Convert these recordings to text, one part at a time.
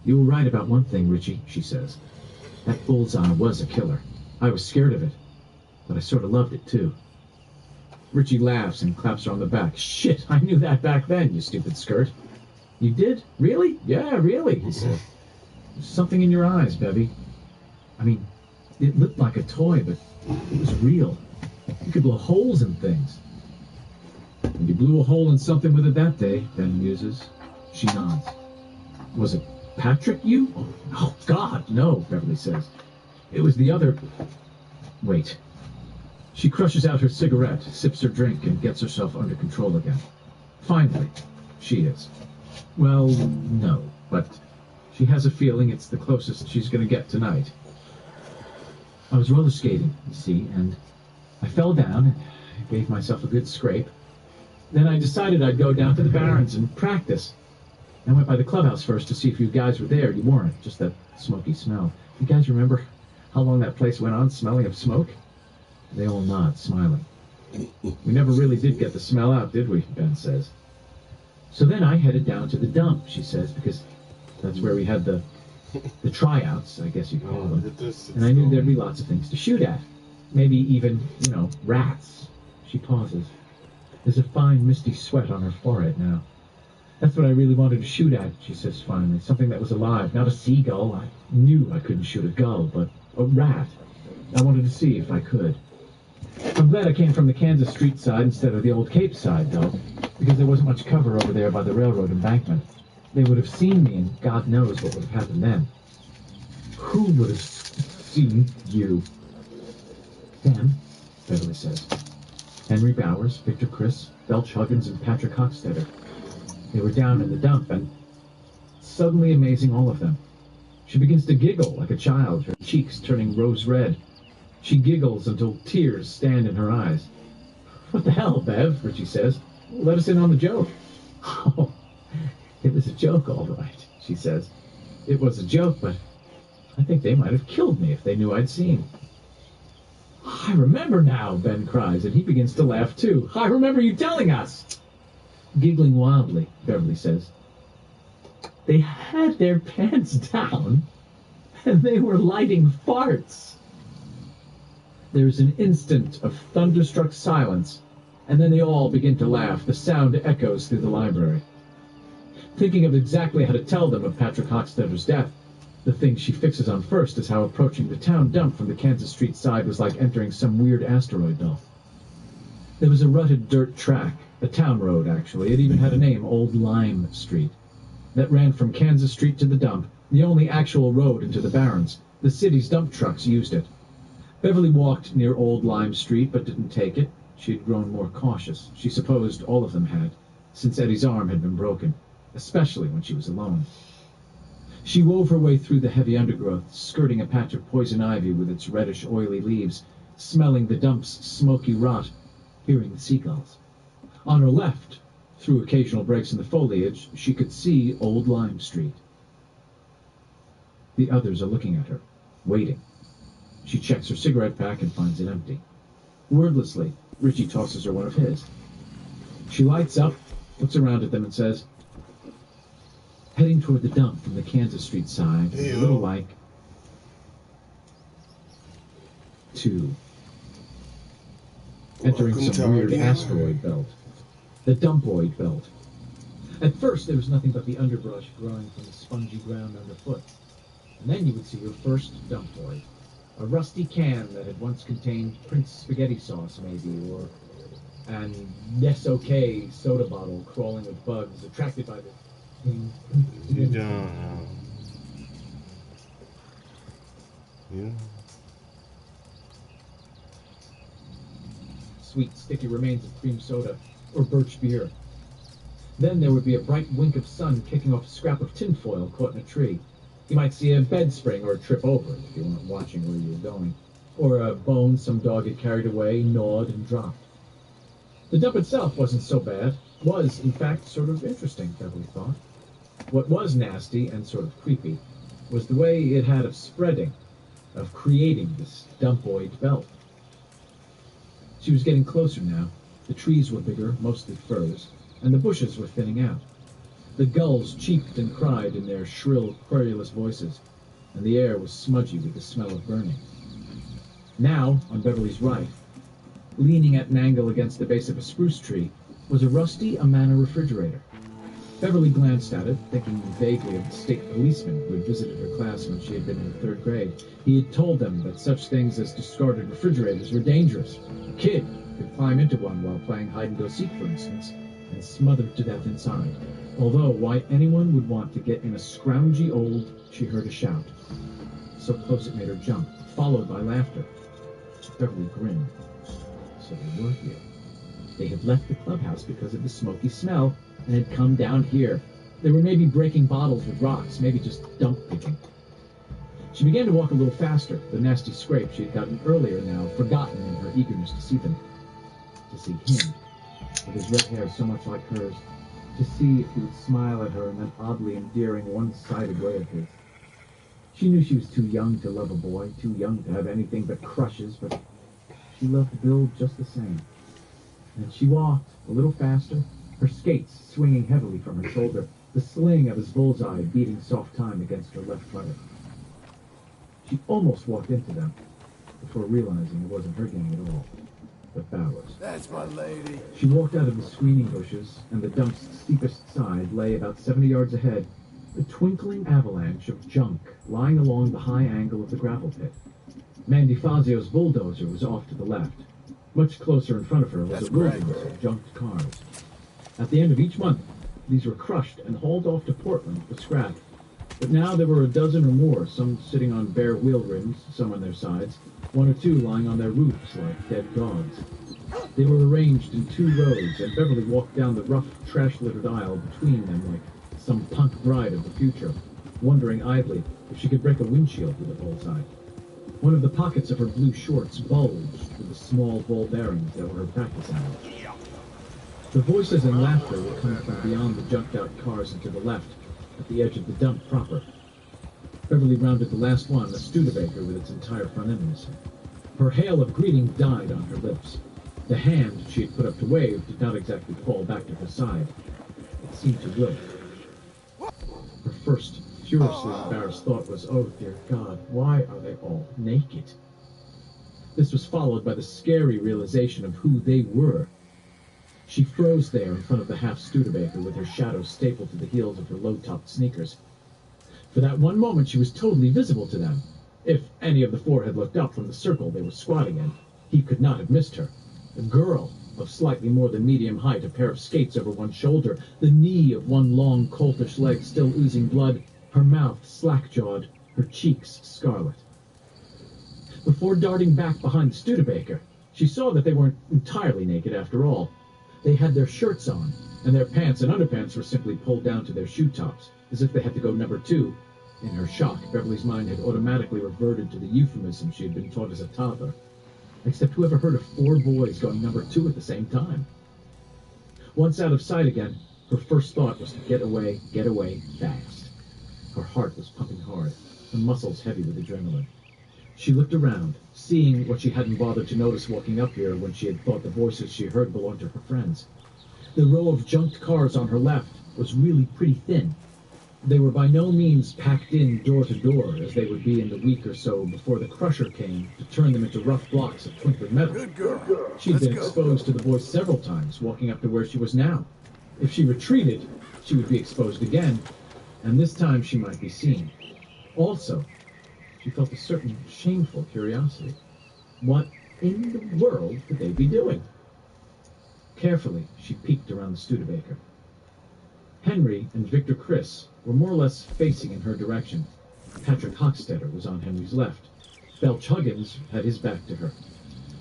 You were right about one thing, Richie, she says. That bullseye was a killer. I was scared of it, but I sort of loved it, too. Richie laughs and claps her on the back. Shit, I knew that back then, you stupid skirt. You did? Really? Yeah, really, he said. There's something in your eyes, Bevy. I mean, it looked like a toy, but it was real. You could blow holes in things. And you blew a hole in something with it that day, Ben muses. She nods. Was it Patrick, you? Oh, God, no, Beverly says. It was the other... Wait. She crushes out her cigarette, sips her drink, and gets herself under control again. Finally, she is. Well, no, but she has a feeling it's the closest she's going to get tonight. I was roller skating, you see, and I fell down and gave myself a good scrape. Then I decided I'd go down to the Barrens and practice. I went by the clubhouse first to see if you guys were there. You weren't, just that smoky smell. You guys remember how long that place went on smelling of smoke? They all nod, smiling. We never really did get the smell out, did we? Ben says. So then I headed down to the dump, she says, because that's where we had the tryouts, I guess you'd call them. And I knew there'd be lots of things to shoot at. Maybe even, rats. She pauses. There's a fine, misty sweat on her forehead now. That's what I really wanted to shoot at, she says finally. Something that was alive, not a seagull. I knew I couldn't shoot a gull, but a rat. I wanted to see if I could. I'm glad I came from the Kansas Street side instead of the old Cape side, though, because there wasn't much cover over there by the railroad embankment. They would have seen me, and God knows what would have happened then. Who would have seen you? Them, Beverly says. Henry Bowers, Victor Criss, Belch Huggins, and Patrick Hochstetter. They were down in the dump, and suddenly amazing, all of them. She begins to giggle like a child, her cheeks turning rose red. She giggles until tears stand in her eyes. What the hell, Bev, Richie says. Let us in on the joke. Oh, it was a joke, all right, she says. It was a joke, but I think they might have killed me if they knew I'd seen. I remember now, Ben cries, and he begins to laugh too. I remember you telling us. Giggling wildly, Beverly says. They had their pants down, and they were lighting farts. There's an instant of thunderstruck silence, and then they all begin to laugh. The sound echoes through the library. Thinking of exactly how to tell them of Patrick Hochstetter's death, the thing she fixes on first is how approaching the town dump from the Kansas Street side was like entering some weird asteroid belt. There was a rutted dirt track, a town road actually, it even had a name, Old Lime Street, that ran from Kansas Street to the dump, the only actual road into the Barrens. The city's dump trucks used it. Beverly walked near Old Lime Street, but didn't take it. She had grown more cautious. She supposed all of them had, since Eddie's arm had been broken, especially when she was alone. She wove her way through the heavy undergrowth, skirting a patch of poison ivy with its reddish, oily leaves, smelling the dump's smoky rot, hearing the seagulls. On her left, through occasional breaks in the foliage, she could see Old Lime Street. The others are looking at her, waiting. She checks her cigarette pack and finds it empty. Wordlessly, Richie tosses her one of his. She lights up, looks around at them, and says, heading toward the dump from the Kansas Street side, a little like 2. Entering some weird asteroid belt. The dumpoid belt. At first, there was nothing but the underbrush growing from the spongy ground underfoot. And then you would see your first dumpoid. A rusty can that had once contained Prince spaghetti sauce, maybe, or an Yes OK soda bottle crawling with bugs, attracted by the... You don't know. Yeah. Sweet, sticky remains of cream soda, or birch beer. Then there would be a bright wink of sun kicking off a scrap of tinfoil caught in a tree. You might see a bed spring or a trip over it if you weren't watching where you were going. Or a bone some dog had carried away, gnawed, and dropped. The dump itself wasn't so bad. Was, in fact, sort of interesting, Beverly thought. What was nasty and sort of creepy was the way it had of spreading, of creating this dumpoid belt. She was getting closer now. The trees were bigger, mostly firs, and the bushes were thinning out. The gulls cheeped and cried in their shrill, querulous voices, and the air was smudgy with the smell of burning. Now, on Beverly's right, leaning at an angle against the base of a spruce tree, was a rusty Amana refrigerator. Beverly glanced at it, thinking vaguely of the state policeman who had visited her class when she had been in the 3rd grade. He had told them that such things as discarded refrigerators were dangerous. A kid could climb into one while playing hide-and-go-seek, for instance, and smothered to death inside. Although, why anyone would want to get in a scroungy old, she heard a shout. So close it made her jump, followed by laughter. Beverly grinned. So they were here. They had left the clubhouse because of the smoky smell and had come down here. They were maybe breaking bottles with rocks, maybe just dump picking. She began to walk a little faster, the nasty scrape she had gotten earlier now forgotten in her eagerness to see them. To see him, with his red hair so much like hers. To see if he would smile at her in that oddly endearing one-sided way of his. She knew she was too young to love a boy, too young to have anything but crushes, but she loved Bill just the same. And she walked a little faster, her skates swinging heavily from her shoulder, the sling of his bullseye beating soft time against her left buttock. She almost walked into them, before realizing it wasn't her gang at all, but Bowers. That's my lady. She walked out of the screening bushes, and the dump's steepest side lay about 70 yards ahead, a twinkling avalanche of junk lying along the high angle of the gravel pit. Mandy Fazio's bulldozer was off to the left. Much closer in front of her was a wilderness of junked cars. At the end of each month, these were crushed and hauled off to Portland for scrap. But now there were a dozen or more, some sitting on bare wheel rims, some on their sides, one or two lying on their roofs like dead dogs. They were arranged in 2 rows, and Beverly walked down the rough, trash-littered aisle between them like some punk bride of the future, wondering idly if she could break a windshield with a bullseye. One of the pockets of her blue shorts bulged with the small ball bearings that were her practice animals. The voices and laughter were coming from beyond the junked-out cars and to the left, at the edge of the dump proper. Beverly rounded the last one, a Studebaker with its entire front end missing. Her hail of greeting died on her lips. The hand she had put up to wave did not exactly fall back to her side. It seemed to wilt. Her first furiously embarrassed thought was, oh dear God, why are they all naked? This was followed by the scary realization of who they were. She froze there in front of the half-Studebaker with her shadow stapled to the heels of her low-topped sneakers. For that one moment she was totally visible to them. If any of the 4 had looked up from the circle they were squatting in, he could not have missed her. A girl of slightly more than medium height, a pair of skates over one shoulder, the knee of one long, coltish leg still oozing blood, her mouth slack-jawed, her cheeks scarlet. Before darting back behind the Studebaker, she saw that they weren't entirely naked after all. They had their shirts on, and their pants and underpants were simply pulled down to their shoe tops, as if they had to go number 2. In her shock, Beverly's mind had automatically reverted to the euphemism she had been taught as a toddler. Except whoever heard of 4 boys going number 2 at the same time? Once out of sight again, her first thought was to get away fast. Her heart was pumping hard, her muscles heavy with adrenaline. She looked around, seeing what she hadn't bothered to notice walking up here when she had thought the voices she heard belonged to her friends. The row of junked cars on her left was really pretty thin. They were by no means packed in door to door, as they would be in the week or so before the crusher came to turn them into rough blocks of twinkling metal. Good girl. She'd been exposed to the boys several times, walking up to where she was now. If she retreated, she would be exposed again, and this time she might be seen. Also, she felt a certain shameful curiosity. What in the world could they be doing? Carefully, she peeked around the Studebaker. Henry and Victor Chris were more or less facing in her direction. Patrick Hochstetter was on Henry's left. Belch Huggins had his back to her.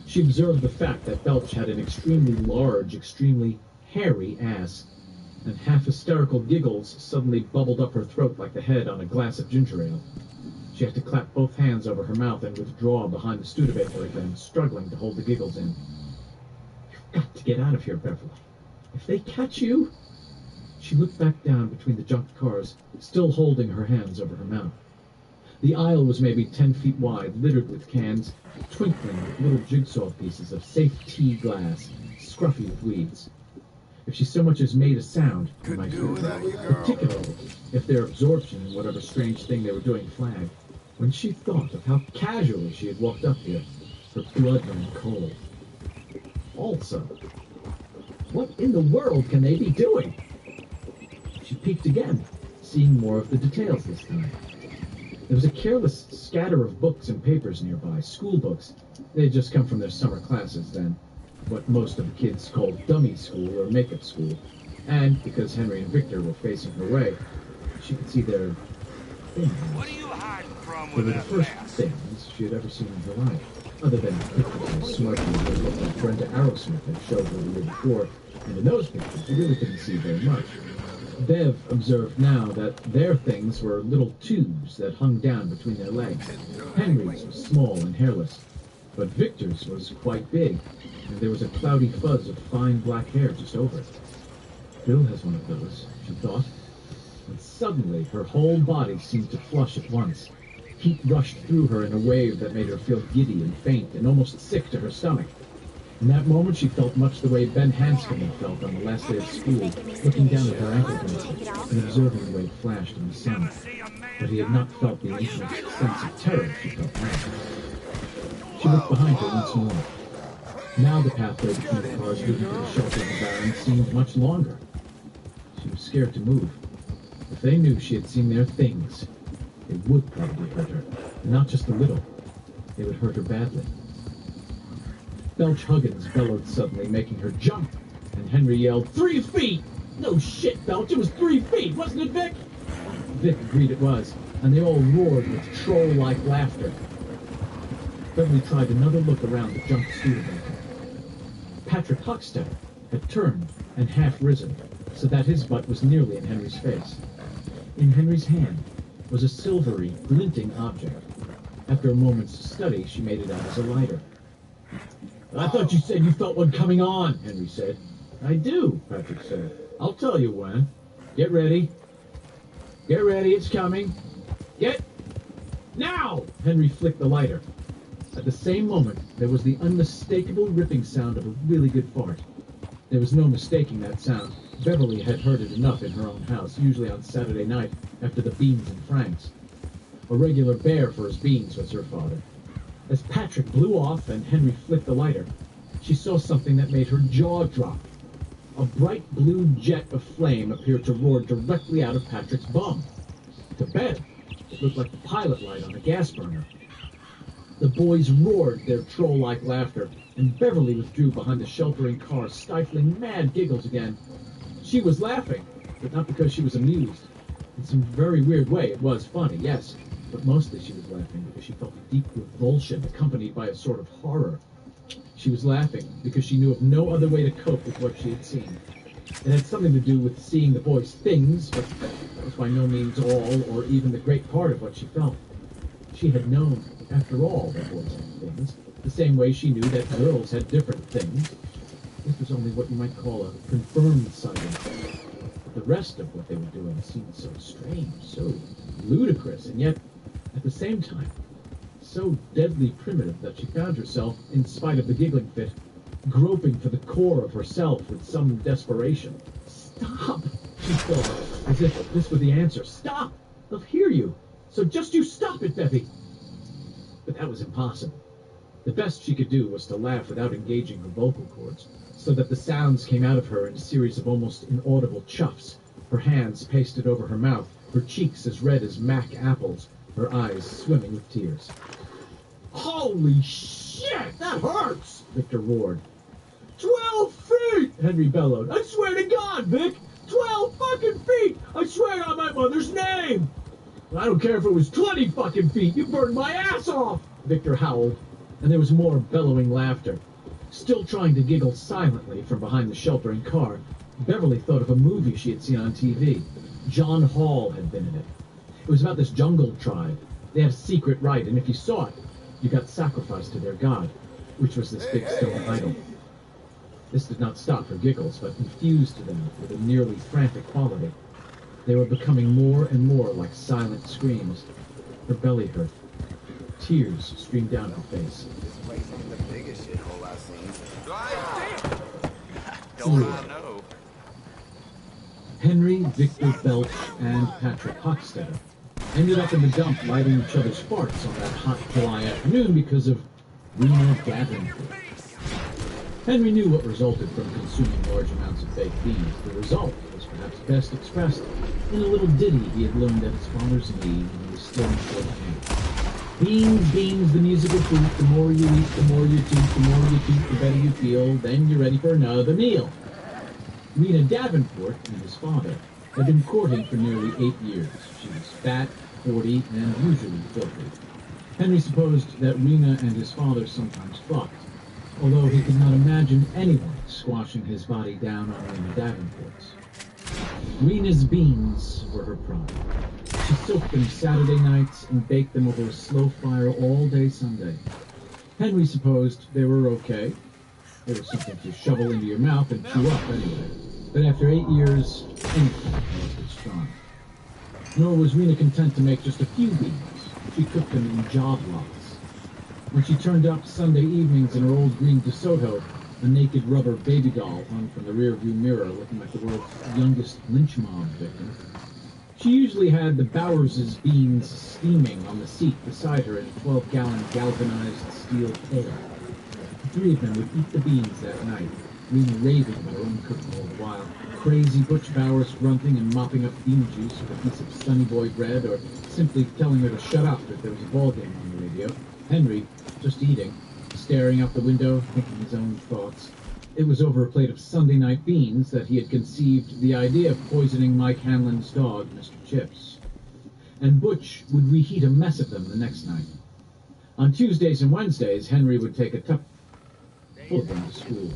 She observed the fact that Belch had an extremely large, extremely hairy ass, and half-hysterical giggles suddenly bubbled up her throat like the head on a glass of ginger ale. She had to clap both hands over her mouth and withdraw behind the Studebaker again, struggling to hold the giggles in. You've got to get out of here, Beverly. If they catch you... She looked back down between the junked cars, still holding her hands over her mouth. The aisle was maybe 10 feet wide, littered with cans, twinkling with little jigsaw pieces of safe tea glass, scruffy with weeds. If she so much as made a sound, they might hear it, particularly if their absorption in whatever strange thing they were doing flagged. When she thought of how casually she had walked up here, her blood ran cold. Also, what in the world can they be doing? She peeked again, seeing more of the details this time. There was a careless scatter of books and papers nearby, school books. They had just come from their summer classes then, what most of the kids called dummy school or makeup school. And because Henry and Victor were facing her way, she could see their things. What are you hiding from They with were the that first mask? things she had ever seen in her life, other than pictures of smirking who looked like Brenda Aerosmith had showed her the year before, and in those pictures you really couldn't see very much. Bev observed now that their things were little tubes that hung down between their legs. Henry's was small and hairless, but Victor's was quite big, and there was a cloudy fuzz of fine black hair just over it. Bill has one of those, she thought, and suddenly her whole body seemed to flush at once. Heat rushed through her in a wave that made her feel giddy and faint and almost sick to her stomach. In that moment, she felt much the way Ben Hanscom had felt on the last day of school, looking down at her ankle bracelet and observing the way it flashed in the sun. But he had not felt the infinite sense of terror she felt now. She looked behind her once more. Now the pathway between the cars leading to the shelter of the Baron seemed much longer. She was scared to move. If they knew she had seen their things, they would probably hurt her. And not just a little. They would hurt her badly. Belch Huggins bellowed suddenly, making her jump, and Henry yelled, 3 feet! No shit, Belch, it was 3 feet, wasn't it, Vic? Vic agreed it was, and they all roared with troll-like laughter. Beverly tried another look around the jumped Studebaker. Patrick Huckstetter had turned and half risen, so that his butt was nearly in Henry's face. In Henry's hand was a silvery, glinting object. After a moment's study, she made it out as a lighter. I thought you said you felt one coming on, Henry said. I do, Patrick said. I'll tell you when. Get ready. Get ready, it's coming. Get... Now! Henry flicked the lighter. At the same moment, there was the unmistakable ripping sound of a really good fart. There was no mistaking that sound. Beverly had heard it enough in her own house, usually on Saturday night after the Beans and Franks. A regular bear for his beans was her father. As Patrick blew off and Henry flicked the lighter, she saw something that made her jaw drop. A bright blue jet of flame appeared to roar directly out of Patrick's bum. To Bev, it looked like the pilot light on a gas burner. The boys roared their troll-like laughter, and Beverly withdrew behind the sheltering car, stifling mad giggles again. She was laughing, but not because she was amused. In some very weird way, it was funny, yes, but mostly she was laughing because she felt a deep revulsion accompanied by a sort of horror. She was laughing because she knew of no other way to cope with what she had seen. It had something to do with seeing the boys' things, but that was by no means all or even the great part of what she felt. She had known, after all, that boys had things, the same way she knew that girls had different things. This was only what you might call a confirmed sighting. But the rest of what they were doing seemed so strange, so ludicrous, and yet, at the same time, so deadly primitive that she found herself, in spite of the giggling fit, groping for the core of herself with some desperation. Stop, she thought, as if this were the answer. Stop! They'll hear you. So just you stop it, Bevy. But that was impossible. The best she could do was to laugh without engaging her vocal cords, so that the sounds came out of her in a series of almost inaudible chuffs, her hands pasted over her mouth, her cheeks as red as Mac apples, her eyes swimming with tears. Holy shit, that hurts, Victor roared. 12 feet, Henry bellowed. I swear to God, Vic, 12 fucking feet. I swear on my mother's name. I don't care if it was 20 fucking feet. You burned my ass off, Victor howled, and there was more bellowing laughter. Still trying to giggle silently from behind the sheltering car, Beverly thought of a movie she had seen on TV. John Hall had been in it. It was about this jungle tribe. They had a secret rite, and if you saw it, you got sacrificed to their god, which was this big stone idol. This did not stop her giggles, but infused them with a nearly frantic quality. They were becoming more and more like silent screams. Her belly hurt. Tears streamed down her face. This place ain't the biggest shithole I've seen. Don't I know? Henry, Victor Belch, and Patrick Hochstetter ended up in the dump lighting each other's farts on that hot July afternoon because of Rena Davenport. Henry knew what resulted from consuming large amounts of baked beans. The result was perhaps best expressed in a little ditty he had learned at his father's knee when he was still in 14. Beans, beans, the musical fruit, the more you eat, the more you toot, the more you toot, the better you feel, then you're ready for another meal. Rena Davenport and his father had been courting for nearly 8 years. She was fat, 40, and usually filthy. Henry supposed that Rena and his father sometimes fucked, although he could not imagine anyone squashing his body down on Rena Davenport's. Rena's beans were her pride. She soaked them Saturday nights and baked them over a slow fire all day Sunday. Henry supposed they were okay. They were something to shovel into your mouth and chew up anyway. But after 8 years, anything lost its charm. Nor was Rena content to make just a few beans. She cooked them in job lots. When she turned up Sunday evenings in her old green DeSoto, a naked rubber baby doll hung from the rearview mirror looking like the world's youngest lynch mob victim. She usually had the Bowers' beans steaming on the seat beside her in a 12-gallon galvanized steel pail. The three of them would eat the beans that night, Rena raving about her own cooking all the while, crazy Butch Bowers grunting and mopping up bean juice with a piece of Sunny Boy bread, or simply telling her to shut up if there was a ball game on the radio. Henry, just eating, staring out the window, thinking his own thoughts. It was over a plate of Sunday night beans that he had conceived the idea of poisoning Mike Hanlon's dog, Mr. Chips. And Butch would reheat a mess of them the next night. On Tuesdays and Wednesdays, Henry would take a cup full of them to school.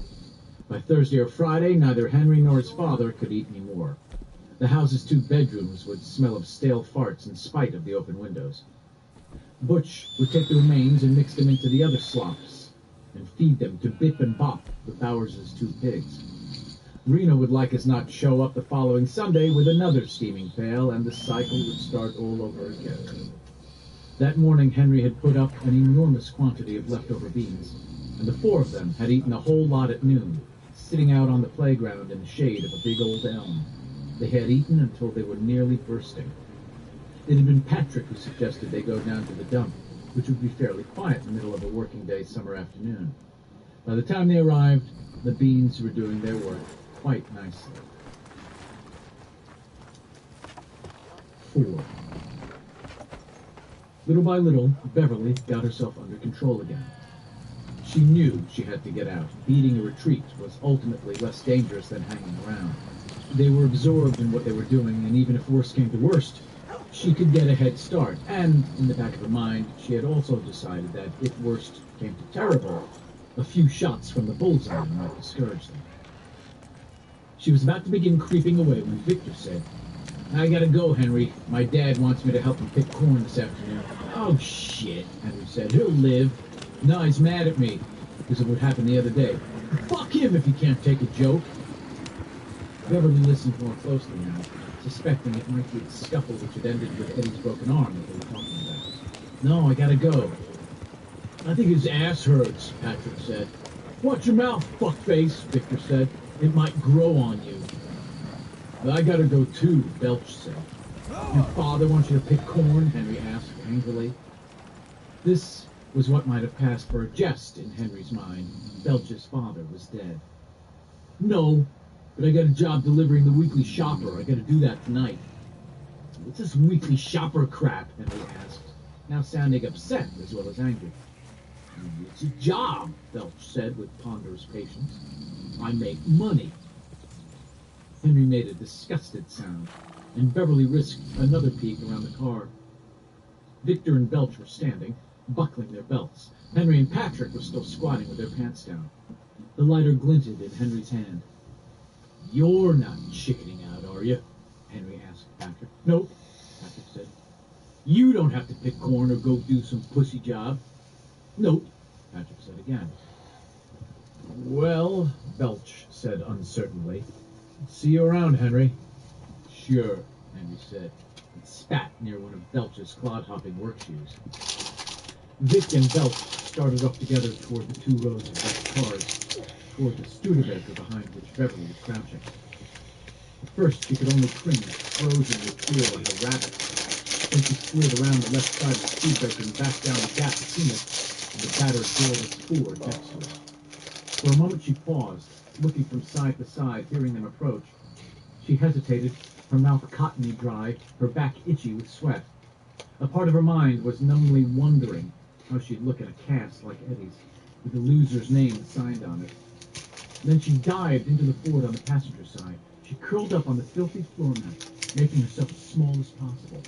By Thursday or Friday, neither Henry nor his father could eat any more. The house's 2 bedrooms would smell of stale farts in spite of the open windows. Butch would take the remains and mix them into the other slops and feed them to Bip and Bop, the Bowers' 2 pigs. Rena would like as not show up the following Sunday with another steaming pail, and the cycle would start all over again. That morning, Henry had put up an enormous quantity of leftover beans, and the 4 of them had eaten a whole lot at noon, sitting out on the playground in the shade of a big old elm. They had eaten until they were nearly bursting. It had been Patrick who suggested they go down to the dump, which would be fairly quiet in the middle of a working day summer afternoon. By the time they arrived, the beans were doing their work quite nicely. 4. Little by little, Beverly got herself under control again. She knew she had to get out. Beating a retreat was ultimately less dangerous than hanging around. They were absorbed in what they were doing, and even if worst came to worst, she could get a head start. And, in the back of her mind, she had also decided that if worst came to terrible, a few shots from the bullseye might discourage them. She was about to begin creeping away when Victor said, "I gotta go, Henry. My dad wants me to help him pick corn this afternoon." "Oh, shit," Henry said. "He'll live." "No, he's mad at me because of what happened the other day." "Fuck him if he can't take a joke." Beverly listened more closely now, suspecting it might be the scuffle which had ended with Eddie's broken arm that they were talking about. "No, I gotta go." "I think his ass hurts," Patrick said. "Watch your mouth, fuckface," Victor said. "It might grow on you." "But I gotta go too," Belch said. "Your father wants you to pick corn?" Henry asked angrily. This was what might have passed for a jest in Henry's mind. Belch's father was dead. "No, but I got a job delivering the Weekly Shopper. I gotta do that tonight." "What's this Weekly Shopper crap?" Henry asked, now sounding upset as well as angry. "It's a job," Belch said with ponderous patience. "I make money." Henry made a disgusted sound, and Beverly risked another peek around the car. Victor and Belch were standing, buckling their belts. Henry and Patrick were still squatting with their pants down. The lighter glinted in Henry's hand. "You're not chickening out, are you?" Henry asked Patrick. "Nope," Patrick said. "You don't have to pick corn or go do some pussy job." "Nope," Patrick said again. "Well," Belch said uncertainly. "See you around, Henry." "Sure," Henry said, and spat near one of Belch's clod-hopping work shoes. Vic and Belch started off together toward the 2 rows of wrecked cars, toward the Studebaker behind which Beverly was crouching. At first, she could only cringe, frozen with fear like a rabbit. Then she slid around the left side of the speedbreaker and back down the gap between it and the battered doorless Ford next to her. For a moment she paused, looking from side to side, hearing them approach. She hesitated, her mouth cottony dry, her back itchy with sweat. A part of her mind was numbly wondering how she'd look at a cast like Eddie's, with the loser's name signed on it. Then she dived into the Ford on the passenger side. She curled up on the filthy floor mat, making herself as small as possible.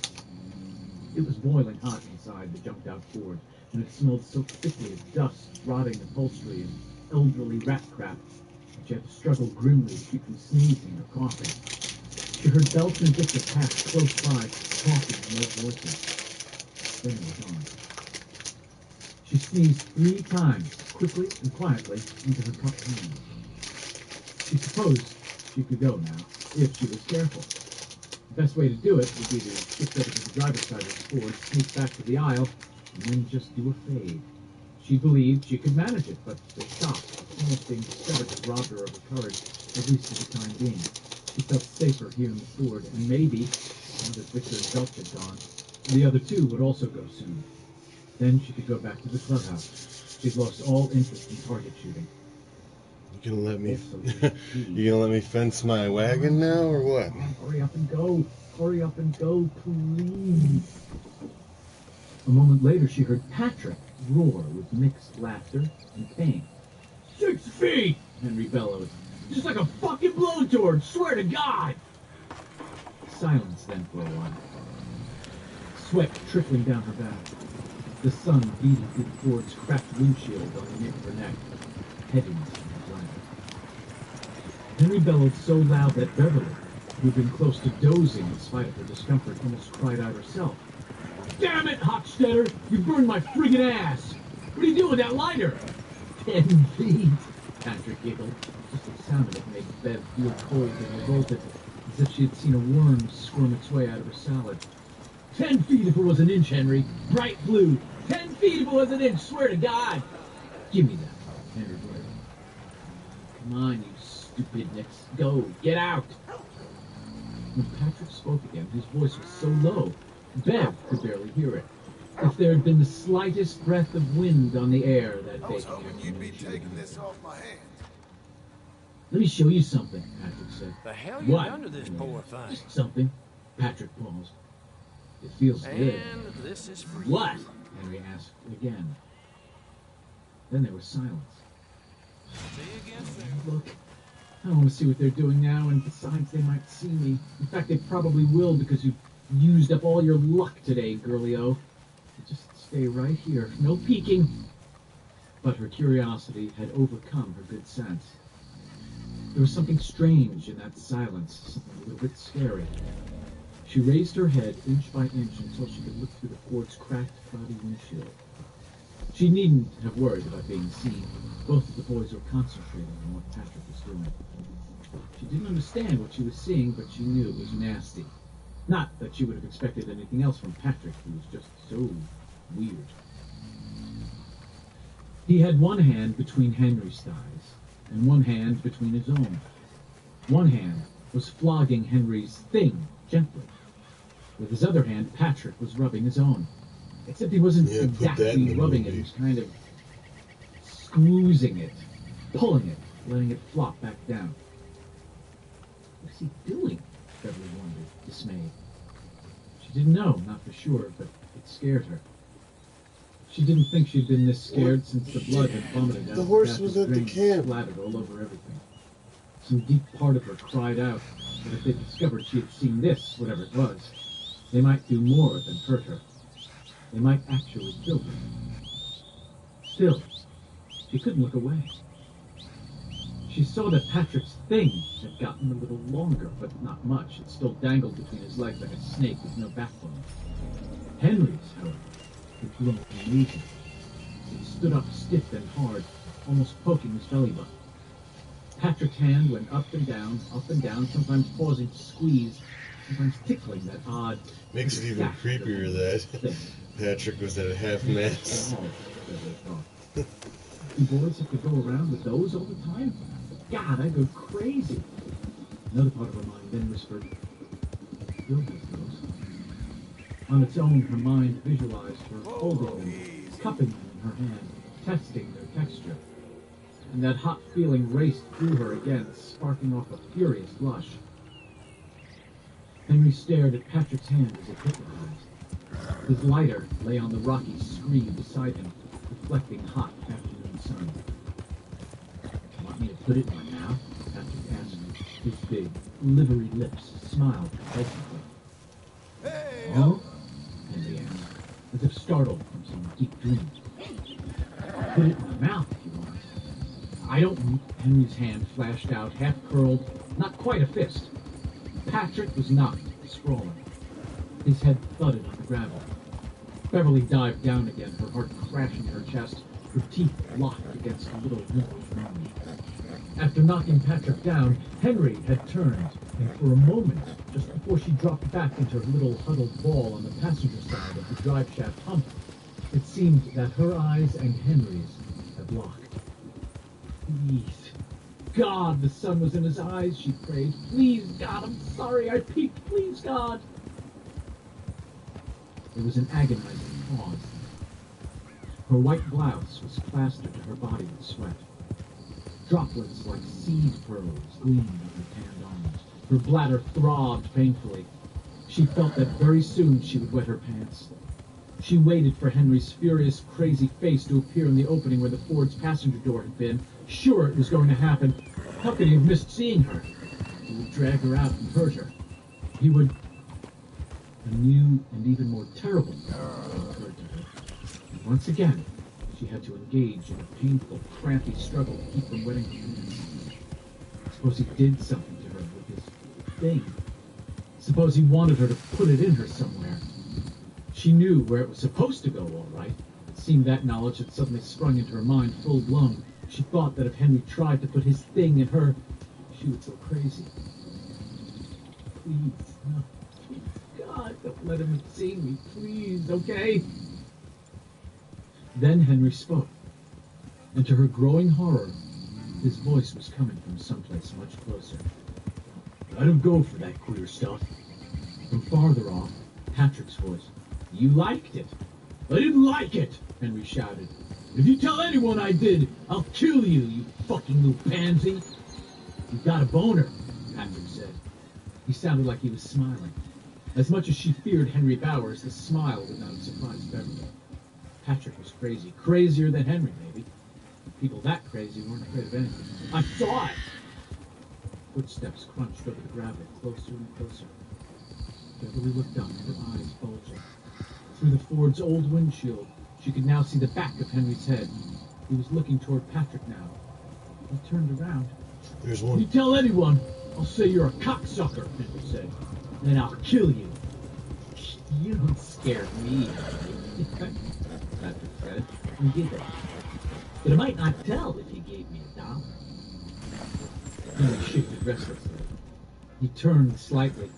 It was boiling hot inside the junked-out Ford, and it smelled so thickly of dust, rotting upholstery, and elderly rat crap that she had to struggle grimly to keep from sneezing or coughing. She heard Belch and Victor pass close by, talking in low voices. Then it was on. She sneezed 3 times, quickly and quietly, into her cupped hand. She supposed she could go now, if she was careful. The best way to do it would be to shift over to the driver's side of the Ford, sneak back to the aisle, and then just do a fade. She believed she could manage it, but the shock of almost being discovered had robbed her of her courage, at least for the time being. She felt safer here in the Ford, and maybe, now that Victor and Belch had gone, the other 2 would also go soon. Then she could go back to the clubhouse. She'd lost all interest in target shooting. You gonna let me? You gonna let me fence my wagon now, or what? Hurry up and go! Hurry up and go, please! A moment later, she heard Patrick roar with mixed laughter and pain. 6 feet! Henry bellowed. Just like a fucking blowtorch, swear to God! Silence then for a while. Sweat trickling down her back. The sun beating through the Ford's cracked windshield on the nape of her neck. Heaviness in her blanket. Henry bellowed so loud that Beverly, who had been close to dozing in spite of her discomfort, almost cried out herself. Damn it, Hochstetter! You burned my friggin' ass! What are you doing with that lighter? 10 feet, Patrick giggled. Just the sound of it made Bev feel cold and revolted, as if she had seen a worm squirm its way out of her salad. 10 feet if it was an inch, Henry. Bright blue. 10 feet if it was an inch, swear to God. Give me that, Henry blared. Come on, you stupid nicks. Go, get out. When Patrick spoke again, his voice was so low, Bev could barely hear it. If there had been the slightest breath of wind on the air that day. I was hoping you'd be taking this off my hands. Let me show you something, Patrick said. The hell you done to this poor thing? Just something. Patrick paused. It feels good. And this is for what? you. Henry asked again. Then there was silence. See you again soon. Look, I want to see what they're doing now, and besides, they might see me. In fact, they probably will, because you've used up all your luck today, girlie-o. Just stay right here. No peeking. But her curiosity had overcome her good sense. There was something strange in that silence, something a little bit scary. She raised her head inch by inch until she could look through the Ford's cracked, cloudy windshield. She needn't have worried about being seen. Both of the boys were concentrating on what Patrick was doing. She didn't understand what she was seeing, but she knew it was nasty. Not that she would have expected anything else from Patrick, who was just so weird. He had one hand between Henry's thighs, and one hand between his own. One hand was flogging Henry's thing gently. With his other hand, Patrick was rubbing his own. Except he wasn't exactly rubbing it, he was kind of squeezing it, pulling it, letting it flop back down. What is he doing? Beverly wondered, dismayed. She didn't know, not for sure, but it scared her. She didn't think she'd been this scared since the blood had vomited out. The horse was at the camp. Splattered all over everything. Some deep part of her cried out that if they discovered she had seen this, whatever it was, they might do more than hurt her. They might actually kill her. Still, she couldn't look away. She saw that Patrick's thing had gotten a little longer, but not much. It still dangled between his legs like a snake with no backbone. Henry's, however, had grown amazing. It stood up stiff and hard, almost poking his belly button. Patrick's hand went up and down, sometimes pausing to squeeze, sometimes tickling that odd... Makes it even creepier that Patrick was at a half-mast. Do boys have to go around with those all the time? God, I'd go crazy. Another part of her mind then whispered, Bill has those. On its own, her mind visualized her holding them, cupping them in her hand, testing their texture. And that hot feeling raced through her again, sparking off a furious blush. Henry stared at Patrick's hand as if hypnotized. His lighter lay on the rocky screen beside him, reflecting hot afternoon sun. Want me to put it in my mouth? Patrick asked. His big, livery lips smiled complacently. Hey, Oh? Henry asked, as if startled from some deep dream. Put it in my mouth if you want. I don't... Henry's hand flashed out, half-curled, not quite a fist. Patrick was knocked, sprawling. His head thudded on the gravel. Beverly dived down again, her heart crashing in her chest, her teeth locked against a little wrinkled moon. After knocking Patrick down, Henry had turned, and for a moment, just before she dropped back into her little huddled ball on the passenger side of the drive shaft hump, it seemed that her eyes and Henry's had locked. Please, God, the sun was in his eyes, she prayed. Please, God, I'm sorry I peeked. Please, God. There was an agonizing pause. Her white blouse was plastered to her body with sweat. Droplets like seed pearls gleamed on her tanned arms. Her bladder throbbed painfully. She felt that very soon she would wet her pants. She waited for Henry's furious, crazy face to appear in the opening where the Ford's passenger door had been. Sure, it was going to happen. How could he have missed seeing her? He would drag her out and hurt her. He would... A new and even more terrible thought occurred to her. And once again, she had to engage in a painful, crampy struggle to keep from wetting her pants. Suppose he did something to her with his thing. Suppose he wanted her to put it in her somewhere. She knew where it was supposed to go, all right. It seemed that knowledge had suddenly sprung into her mind full-blown. She thought that if Henry tried to put his thing in her, she would go crazy. Please, no. Please, God, don't let him see me, please, okay? Then Henry spoke, and to her growing horror, his voice was coming from someplace much closer. Let him go for that queer stuff. From farther off, Patrick's voice. You liked it. I didn't like it, Henry shouted. If you tell anyone I did, I'll kill you, you fucking little pansy. You got a boner, Patrick said. He sounded like he was smiling. As much as she feared Henry Bowers, the smile would not have surprised Beverly. Patrick was crazy. Crazier than Henry, maybe. People that crazy weren't afraid of anything. I saw it! Footsteps crunched over the gravel, closer and closer. Beverly looked up, her eyes bulging. Through the Ford's old windshield, she could now see the back of Henry's head. He was looking toward Patrick now. He turned around. There's one. You tell anyone, I'll say you're a cocksucker, Henry said. Then I'll kill you. You don't scare me, Patrick said, and giggled. But I might not tell if he gave me $1. Henry shifted restlessly. He turned slightly.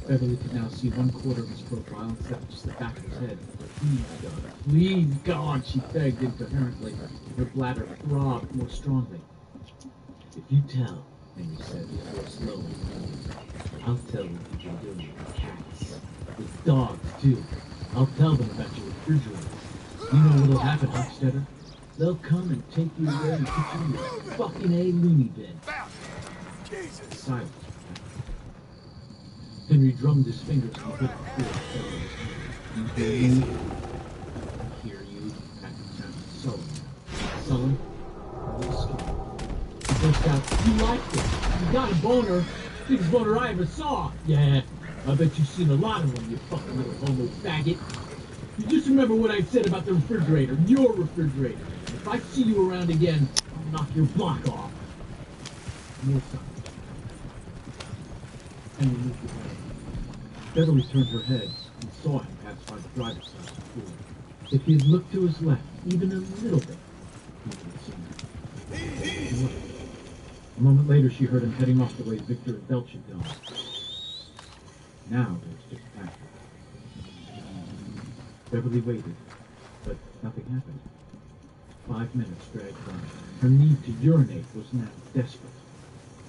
Beverly could now see one quarter of his profile instead of just the back of his head. Please, God, she begged incoherently. Her bladder throbbed more strongly. If you tell, Henry said, his voice slowly, I'll tell what you've been doing with cats. With dogs, too. I'll tell them about your refrigerator. You know what'll happen, Hofstetter? They'll come and take you away and put you in your fucking A loony bin. Jesus. Silence. Henry drummed his fingers on the bit of floor. You hear you? I hear you. Patrick sounded sullen. Sullen? A little scared. He burst out, you liked it. You got a boner. Biggest boner I ever saw. Yeah, I bet you've seen a lot of them, you fucking little homo faggot. You just remember what I said about the refrigerator. Your refrigerator. If I see you around again, I'll knock your block off. More silence. Henry moved his head. Beverly turned her head and saw him pass by the driver's side of the Ford. If he had looked to his left, even a little bit, he would have seen her. He looked. A moment later, she heard him heading off the way Victor and Belch had gone. Now there was just Patrick. Beverly waited, but nothing happened. 5 minutes dragged by. Her need to urinate was now desperate.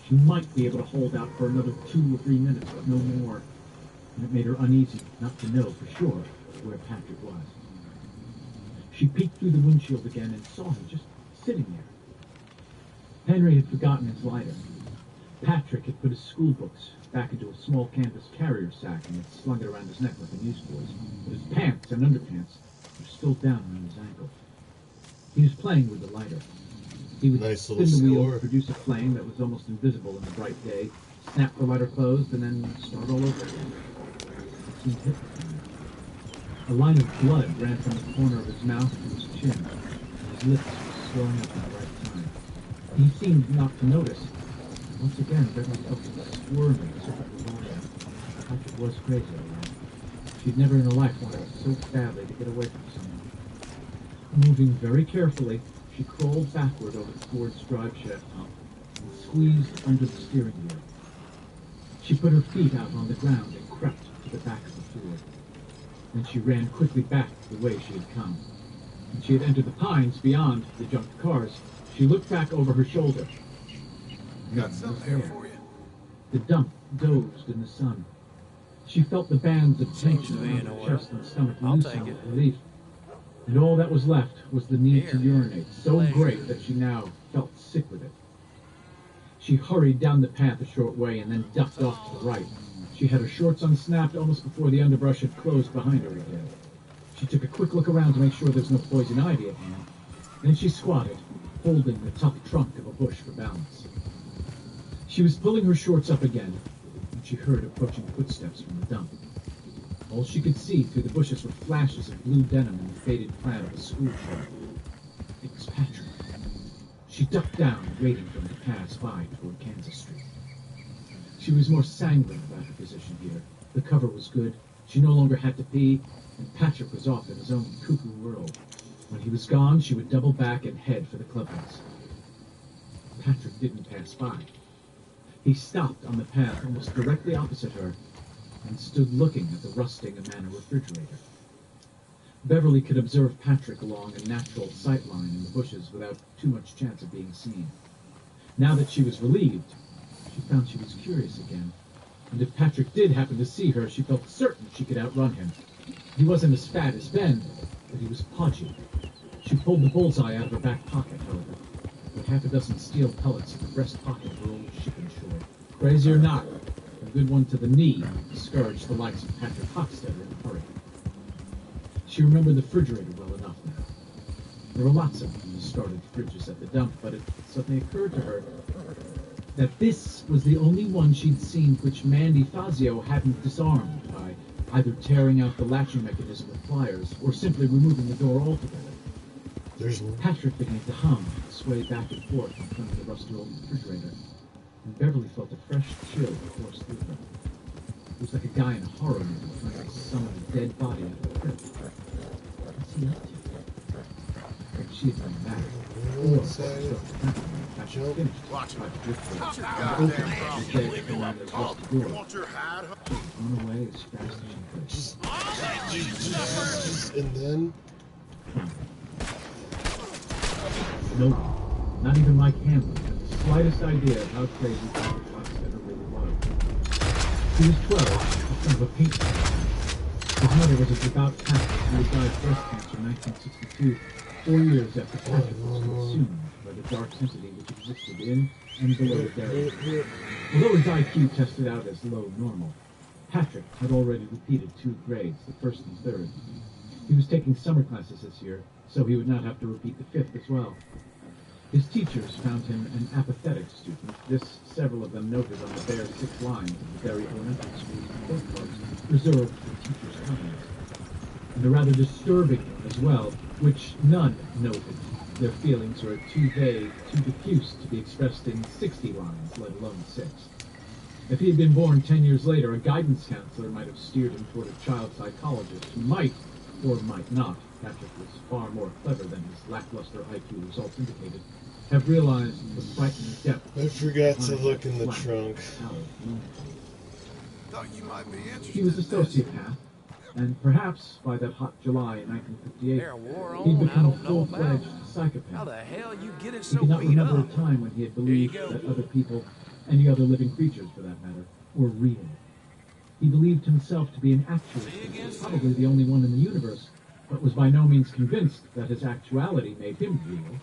She might be able to hold out for another 2 or 3 minutes, but no more. And it made her uneasy not to know for sure where Patrick was. She peeked through the windshield again and saw him just sitting there. Henry had forgotten his lighter. Patrick had put his school books back into a small canvas carrier sack and had slung it around his neck like a newsboy's, but his pants and underpants were still down around his ankle. He was playing with the lighter. He would Nice spin little the wheel score. to produce a flame that was almost invisible in the bright day, snap the lighter closed, and then start all over again. It seemed hypnotizing. A line of blood ran from the corner of his mouth to his chin, and his lips were swelling up at the right time. He seemed not to notice. Once again, Beverly felt him squirming as if it were motion. Patrick was crazy, all right. She'd never in her life wanted so badly to get away from someone. Moving very carefully, she crawled backward over the Ford's drive shaft pump and squeezed under the steering wheel. She put her feet out on the ground and crept to the back of the Ford. Then she ran quickly back the way she had come. When she had entered the pines beyond the junked cars, she looked back over her shoulder. Got something here for you. The dump dozed in the sun. She felt the bands of tension around her chest and stomach loosen with relief. And all that was left was the need to urinate, so great that she now felt sick with it. She hurried down the path a short way and then ducked off to the right. She had her shorts unsnapped almost before the underbrush had closed behind her again. She took a quick look around to make sure there was no poison ivy at hand. Then she squatted, holding the tough trunk of a bush for balance. She was pulling her shorts up again when she heard approaching footsteps from the dump. All she could see through the bushes were flashes of blue denim and the faded plaid of a school shirt. It was Patrick. She ducked down, waiting for him to pass by toward Kansas Street. She was more sanguine about her position here. The cover was good. She no longer had to pee, and Patrick was off in his own cuckoo world. When he was gone, she would double back and head for the clubhouse. Patrick didn't pass by. He stopped on the path almost directly opposite her and stood looking at the rusting Amana refrigerator. Beverly could observe Patrick along a natural sight line in the bushes without too much chance of being seen. Now that she was relieved, she found she was curious again, and if Patrick did happen to see her, she felt certain she could outrun him. He wasn't as fat as Ben, but he was podgy. She pulled the bullseye out of her back pocket, however, with half a dozen steel pellets in the breast pocket of her old shipping short. Crazy or not, a good one to the knee discouraged the likes of Patrick Hockstetter in a hurry. She remembered the refrigerator well enough now. There were lots of discarded fridges at the dump, but it suddenly occurred to her that this was the only one she'd seen which Mandy Fazio hadn't disarmed by either tearing out the latching mechanism with pliers or simply removing the door altogether. Patrick began to hum and sway back and forth in front of the rusty old refrigerator, and Beverly felt a fresh chill course through her. It was like a guy in a horror movie trying to summon a dead body out of the crypt. What's he up to? If she had done that, or Patrick finished. Watch it. By the driftwood, What's your and goddamn opened problem? the dead around the rusty door. Want your hide? On away as fast as she could. And then Nope. Not even Mike Hamlin had the slightest idea of how crazy Patrick Hockstetter really was. He was 12, a son of a painter. His mother was a devout Catholic who had died of breast cancer in 1962, 4 years after Patrick was consumed by the dark entity which existed in and below the area. Although his IQ tested out as low normal, Patrick had already repeated 2 grades, the first and third. He was taking summer classes this year, so he would not have to repeat the 5th as well. His teachers found him an apathetic student. This several of them noted on the bare 6 lines of the Derry Elementary School's report cards reserved for teachers' comments. And a rather disturbing one as well, which none noted. Their feelings were too vague, too diffuse to be expressed in 60 lines, let alone 6. If he had been born 10 years later, a guidance counselor might have steered him toward a child psychologist who might, or might not, Patrick was far more clever than his lackluster IQ results indicated, have realized the frightening depth. I forgot to look in the trunk. Thought you might be interested. He was a sociopath, and perhaps by that hot July in 1958, he'd become a full-fledged psychopath. How the hell you get it He so could not beat remember up? a time when he had believed that other people any other living creatures for that matter, were real. He believed himself to be an actualist, probably the only one in the universe, but was by no means convinced that his actuality made him real.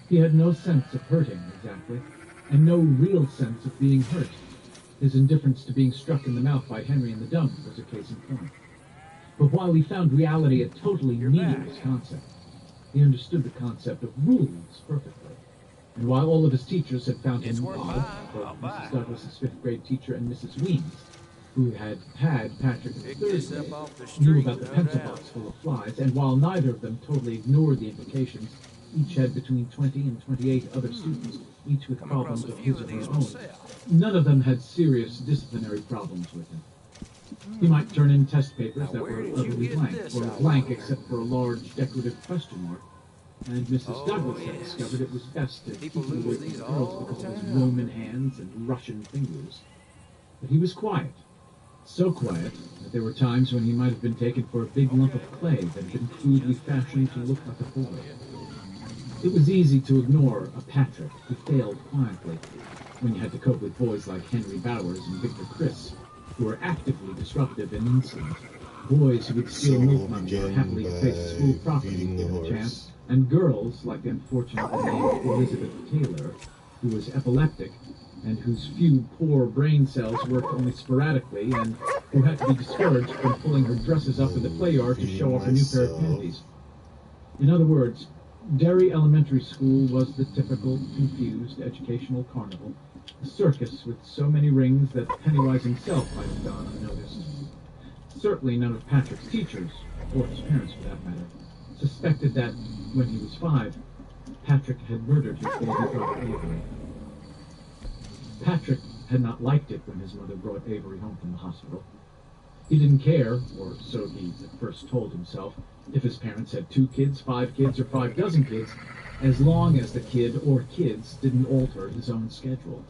He had no sense of hurting, exactly, and no real sense of being hurt. His indifference to being struck in the mouth by Henry in the dump was a case in point. But while he found reality a totally meaningless concept, he understood the concept of rules perfectly. And while all of his teachers had found him odd, both Mrs. Douglas's fifth-grade teacher and Mrs. Weems, who had had Patrick in the third grade, knew about the pencil box full of flies, and while neither of them totally ignored the implications, each had between 20 and 28 other students, each with problems of his or her own. None of them had serious disciplinary problems with him. He might turn in test papers that were utterly blank, or blank except for a large decorative question mark, and Mrs. Douglas had discovered it was best to keep him away from the girls because of his Roman hands and Russian fingers. But he was quiet. So quiet that there were times when he might have been taken for a big lump of clay that had been crudely fashioned to look like a boy. It was easy to ignore a Patrick who failed quietly when you had to cope with boys like Henry Bowers and Victor Criss, who were actively disruptive and insolent, boys who would steal milk money or happily face school property given a chance, and girls like the unfortunately named Elizabeth Taylor, who was epileptic and whose few poor brain cells worked only sporadically, and who had to be discouraged from pulling her dresses up in the play yard to show off a new pair of panties. In other words, Derry Elementary School was the typical confused educational carnival, a circus with so many rings that Pennywise himself might have gone unnoticed. Certainly none of Patrick's teachers, or his parents for that matter, suspected that, when he was 5, Patrick had murdered his baby brother Avery. Patrick had not liked it when his mother brought Avery home from the hospital. He didn't care, or so he at first told himself, if his parents had 2 kids, 5 kids, or 5 dozen kids, as long as the kid or kids didn't alter his own schedule.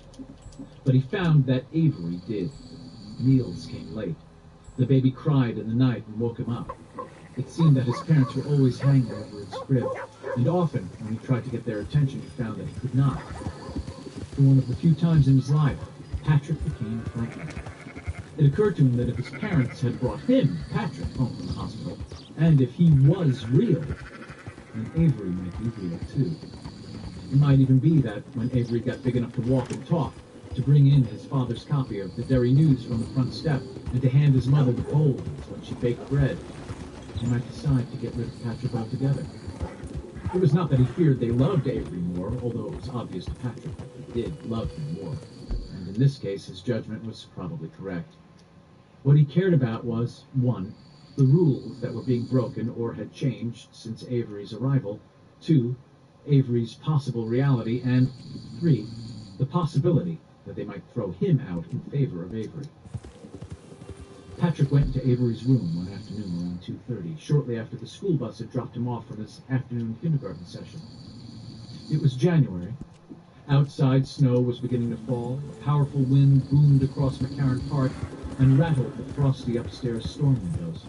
But he found that Avery did. Meals came late. The baby cried in the night and woke him up. It seemed that his parents were always hanging over his crib, and often, when he tried to get their attention, he found that he could not. For one of the few times in his life, Patrick became frightened. It occurred to him that if his parents had brought him, Patrick, home from the hospital, and if he was real, then Avery might be real too. It might even be that when Avery got big enough to walk and talk, to bring in his father's copy of the Derry News from the front step, and to hand his mother the bowls when she baked bread, he might decide to get rid of Patrick altogether. It was not that he feared they loved Avery more, although it was obvious to Patrick that they did love him more, and in this case his judgment was probably correct. What he cared about was, 1, the rules that were being broken or had changed since Avery's arrival, 2, Avery's possible reality, and 3, the possibility that they might throw him out in favor of Avery. Patrick went into Avery's room one afternoon around 2:30, shortly after the school bus had dropped him off from his afternoon kindergarten session. It was January. Outside, snow was beginning to fall. A powerful wind boomed across McCarran Park and rattled the frosty upstairs storm windows.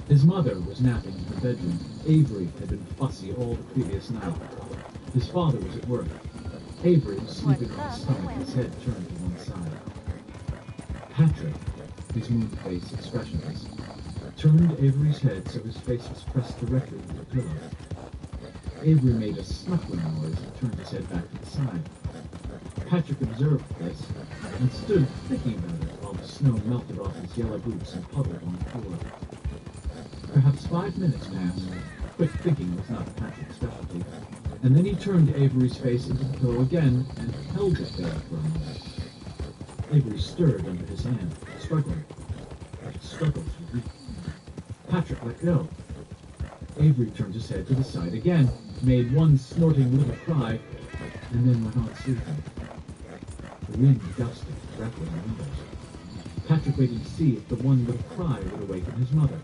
His mother was napping in her bedroom. Avery had been fussy all the previous night. His father was at work. Avery was sleeping on his stomach, his head turned to one side. Patrick, his moon face expressionless, turned Avery's head so his face was pressed directly to the pillow. Avery made a snuffling noise and turned his head back to the side. Patrick observed this and stood thinking about it while the snow melted off his yellow boots and puddled on the floor. Perhaps 5 minutes passed. Quick thinking was not Patrick's specialty. And then he turned Avery's face into the pillow again and held it there for a moment. Avery stirred under his hand, struggling. But his struggles were weak. Patrick let go. Avery turned his head to the side again, made one snorting little cry, and then went on sleeping. The wind gusted, rattling the windows. Patrick waited to see if the one little cry would awaken his mother.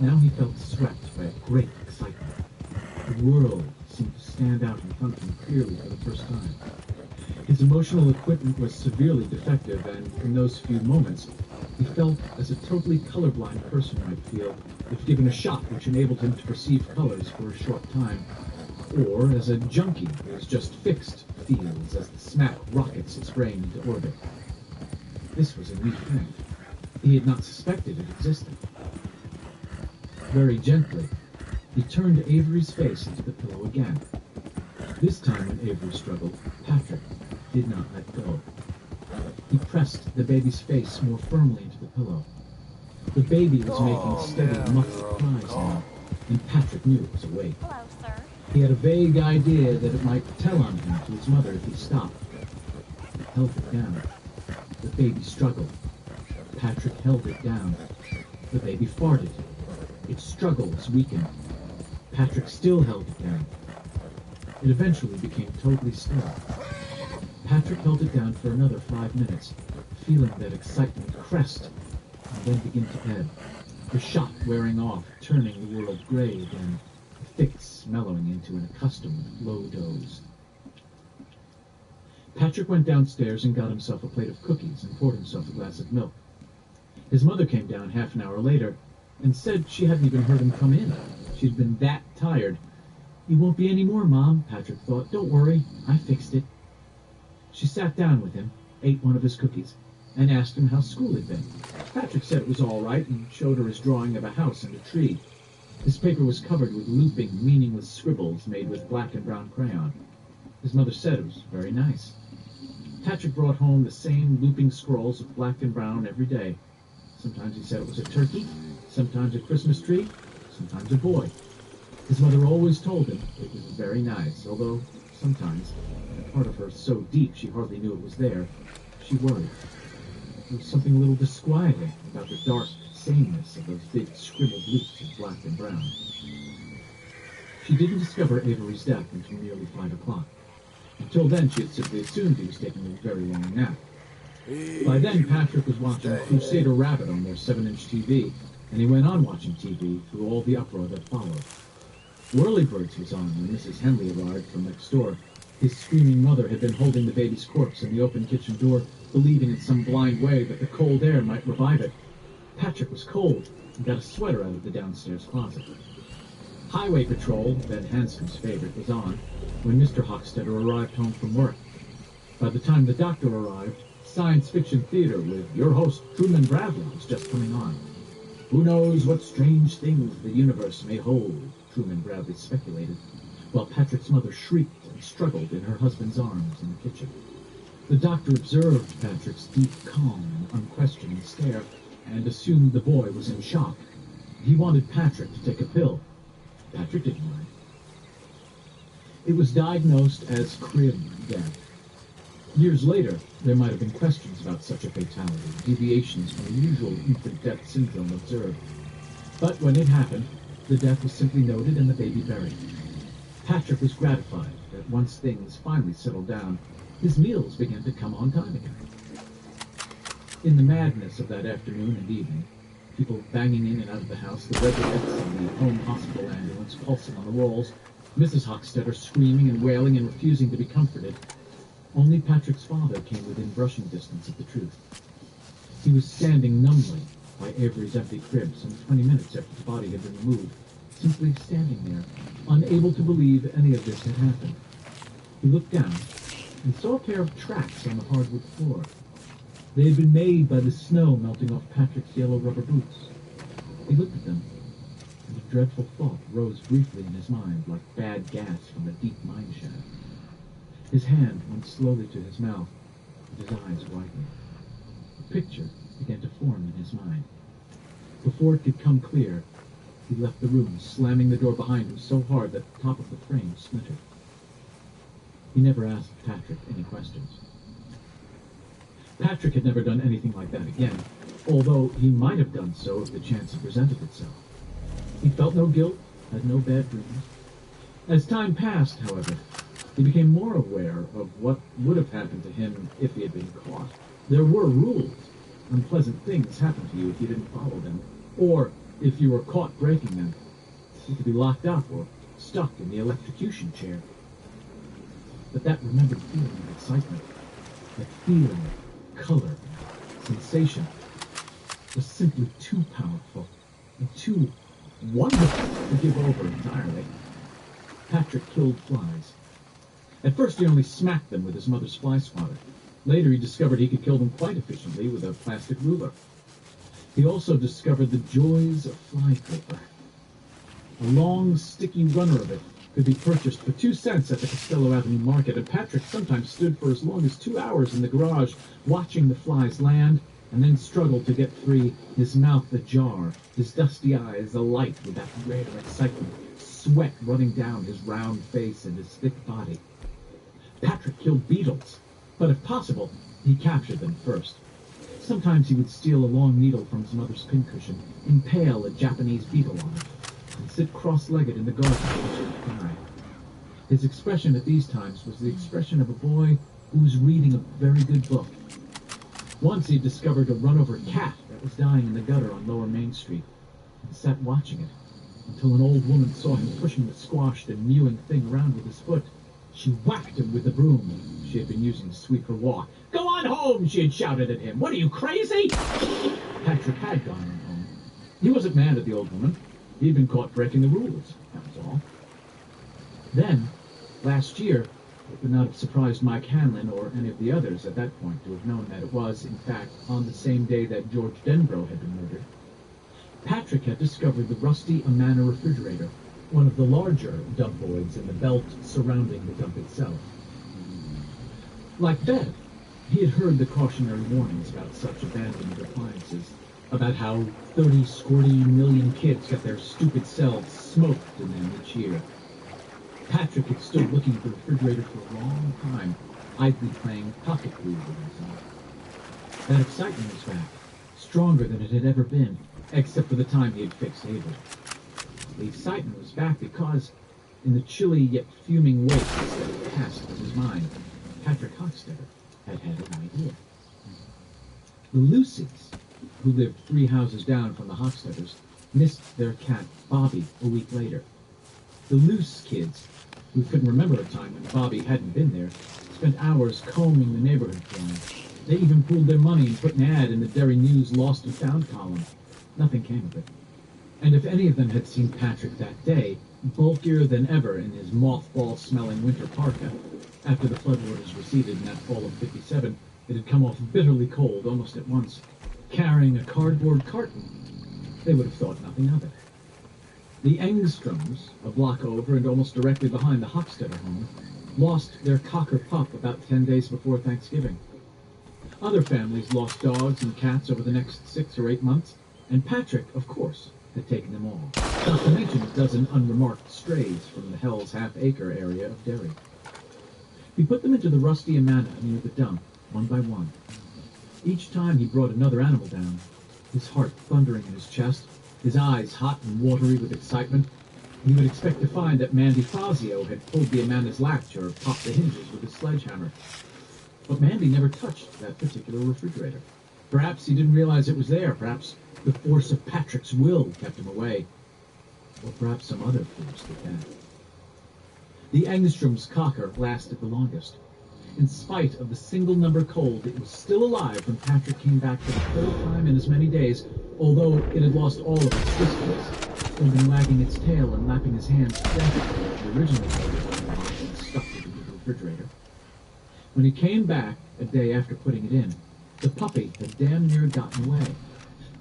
Now he felt swept by a great excitement. The world seemed to stand out in front of him clearly for the first time. His emotional equipment was severely defective, and in those few moments, he felt as a totally colorblind person might feel if given a shot which enabled him to perceive colors for a short time. or as a junkie who's just fixed feels as the smack rockets its brain into orbit. This was a new thing. He had not suspected it existed. Very gently, he turned Avery's face into the pillow again. This time when Avery struggled, Patrick did not let go. He pressed the baby's face more firmly into the pillow. The baby was making steady, muffled cries now, and Patrick knew it was awake. Hello, sir. He had a vague idea that it might tell on him to his mother if he stopped. He held it down. The baby struggled. Patrick held it down. The baby farted. Its struggle was weakened. Patrick still held it down. It eventually became totally still. Patrick held it down for another 5 minutes, feeling that excitement crest and then begin to ebb. The shock wearing off, turning the world gray again, the fix mellowing into an accustomed low doze. Patrick went downstairs and got himself a plate of cookies and poured himself a glass of milk. His mother came down half an hour later and said she hadn't even heard him come in. She'd been that tired. "You won't be any more, Mom," Patrick thought. "Don't worry, I fixed it." She sat down with him, ate one of his cookies, and asked him how school had been. Patrick said it was all right and showed her his drawing of a house and a tree. His paper was covered with looping, meaningless scribbles made with black and brown crayon. His mother said it was very nice. Patrick brought home the same looping scrolls of black and brown every day. Sometimes he said it was a turkey, sometimes a Christmas tree, sometimes a boy. His mother always told him it was very nice, although sometimes, a part of her so deep she hardly knew it was there, she worried. There was something a little disquieting about the dark sameness of those big scribbled loops of black and brown. She didn't discover Avery's death until nearly 5 o'clock. Until then, she had simply assumed he was taking a very long nap. By then, Patrick was watching Crusader Rabbit on their 7-inch TV, and he went on watching TV through all the uproar that followed. Whirlybirds was on when Mrs. Henley arrived from next door. His screaming mother had been holding the baby's corpse in the open kitchen door, believing in some blind way that the cold air might revive it. Patrick was cold and got a sweater out of the downstairs closet. Highway Patrol, Ben Hanscom's favorite, was on when Mr. Hochstetter arrived home from work. By the time the doctor arrived, science fiction theater with your host, Truman Bradley, was just coming on. Who knows what strange things the universe may hold, Truman Bradley speculated, while Patrick's mother shrieked and struggled in her husband's arms in the kitchen. The doctor observed Patrick's deep calm and unquestioning stare and assumed the boy was in shock. He wanted Patrick to take a pill. Patrick didn't mind. It was diagnosed as crib death. Years later, there might have been questions about such a fatality, deviations from the usual infant death syndrome observed. But when it happened, the death was simply noted and the baby buried. Patrick was gratified that once things finally settled down, his meals began to come on time again. In the madness of that afternoon and evening, people banging in and out of the house, the residents and the home hospital ambulance pulsing on the walls, Mrs. Hochstetter screaming and wailing and refusing to be comforted, only Patrick's father came within brushing distance of the truth. He was standing numbly by Avery's empty crib some 20 minutes after the body had been removed, simply standing there, unable to believe any of this had happened. He looked down and saw a pair of tracks on the hardwood floor. They had been made by the snow melting off Patrick's yellow rubber boots. He looked at them, and a dreadful thought rose briefly in his mind like bad gas from a deep mine shaft. His hand went slowly to his mouth, and his eyes widened. A picture began to form in his mind. Before it could come clear, he left the room, slamming the door behind him so hard that the top of the frame splintered. He never asked Patrick any questions. Patrick had never done anything like that again, although he might have done so if the chance had presented itself. He felt no guilt, had no bad dreams. As time passed, however, he became more aware of what would have happened to him if he had been caught. There were rules. Unpleasant things happened to you if you didn't follow them, or if you were caught breaking them. You could be locked up or stuck in the electrocution chair. But that remembered feeling of excitement, that feeling of color, sensation, was simply too powerful and too wonderful to give over entirely. Patrick killed flies. At first he only smacked them with his mother's fly swatter. Later he discovered he could kill them quite efficiently with a plastic ruler. He also discovered the joys of flypaper. A long, sticky runner of it could be purchased for 2 cents at the Costello Avenue market, and Patrick sometimes stood for as long as 2 hours in the garage watching the flies land, and then struggled to get free, his mouth ajar, his dusty eyes alight with that rare excitement, sweat running down his round face and his thick body. Patrick killed beetles, but if possible, he captured them first. Sometimes he would steal a long needle from his mother's pincushion, impale a Japanese beetle on it, and sit cross-legged in the garden watching it die. His expression at these times was the expression of a boy who was reading a very good book. Once he discovered a run-over cat that was dying in the gutter on Lower Main Street, and sat watching it until an old woman saw him pushing the squashed and mewing thing around with his foot. She whacked him with the broom she had been using to sweep her walk. "Go on home!" she had shouted at him. "What are you, crazy?" Patrick had gone on home. He wasn't mad at the old woman. He'd been caught breaking the rules, that was all. Then, last year, it would not have surprised Mike Hanlon or any of the others at that point to have known that it was, in fact, on the same day that George Denbrough had been murdered. Patrick had discovered the rusty Antimatter refrigerator, one of the larger dumpoids in the belt surrounding the dump itself. Like Bev, he had heard the cautionary warnings about such abandoned appliances, about how 30-squirty million kids get their stupid selves smoked in them each year. Patrick had stood looking at the refrigerator for a long time, idly playing pocket food with himself. That excitement was back, stronger than it had ever been, except for the time he had fixed Abel. The excitement was back because, in the chilly yet fuming wake that passed through his mind, Patrick Hochstetter had had an idea. The Lucys, who lived 3 houses down from the Hochstetters, missed their cat, Bobby, a week later. The Luce kids, who couldn't remember a time when Bobby hadn't been there, spent hours combing the neighborhood for him. They even pooled their money and put an ad in the Derry News Lost and Found column. Nothing came of it. And if any of them had seen Patrick that day, bulkier than ever in his mothball-smelling winter parka, after the floodwaters receded in that fall of '57, it had come off bitterly cold almost at once, carrying a cardboard carton, they would have thought nothing of it. The Engstroms, a block over and almost directly behind the Hochstetter home, lost their cocker pup about 10 days before Thanksgiving. Other families lost dogs and cats over the next 6 or 8 months, and Patrick, of course, had taken them all, not to mention a dozen unremarked strays from the Hell's half-acre area of Derry. He put them into the rusty Amana near the dump, one by one. Each time he brought another animal down, his heart thundering in his chest, his eyes hot and watery with excitement, he would expect to find that Mandy Fazio had pulled the Amanda's latch or popped the hinges with his sledgehammer. But Mandy never touched that particular refrigerator. Perhaps he didn't realize it was there. Perhaps the force of Patrick's will kept him away. Or perhaps some other force did that. The Engstrom's cocker lasted the longest. In spite of the single-number cold, it was still alive when Patrick came back for the third time in as many days, although it had lost all of its twistiness, had been wagging its tail and lapping his hands frantically as the original and stuffed it into the refrigerator. When he came back a day after putting it in, the puppy had damn near gotten away.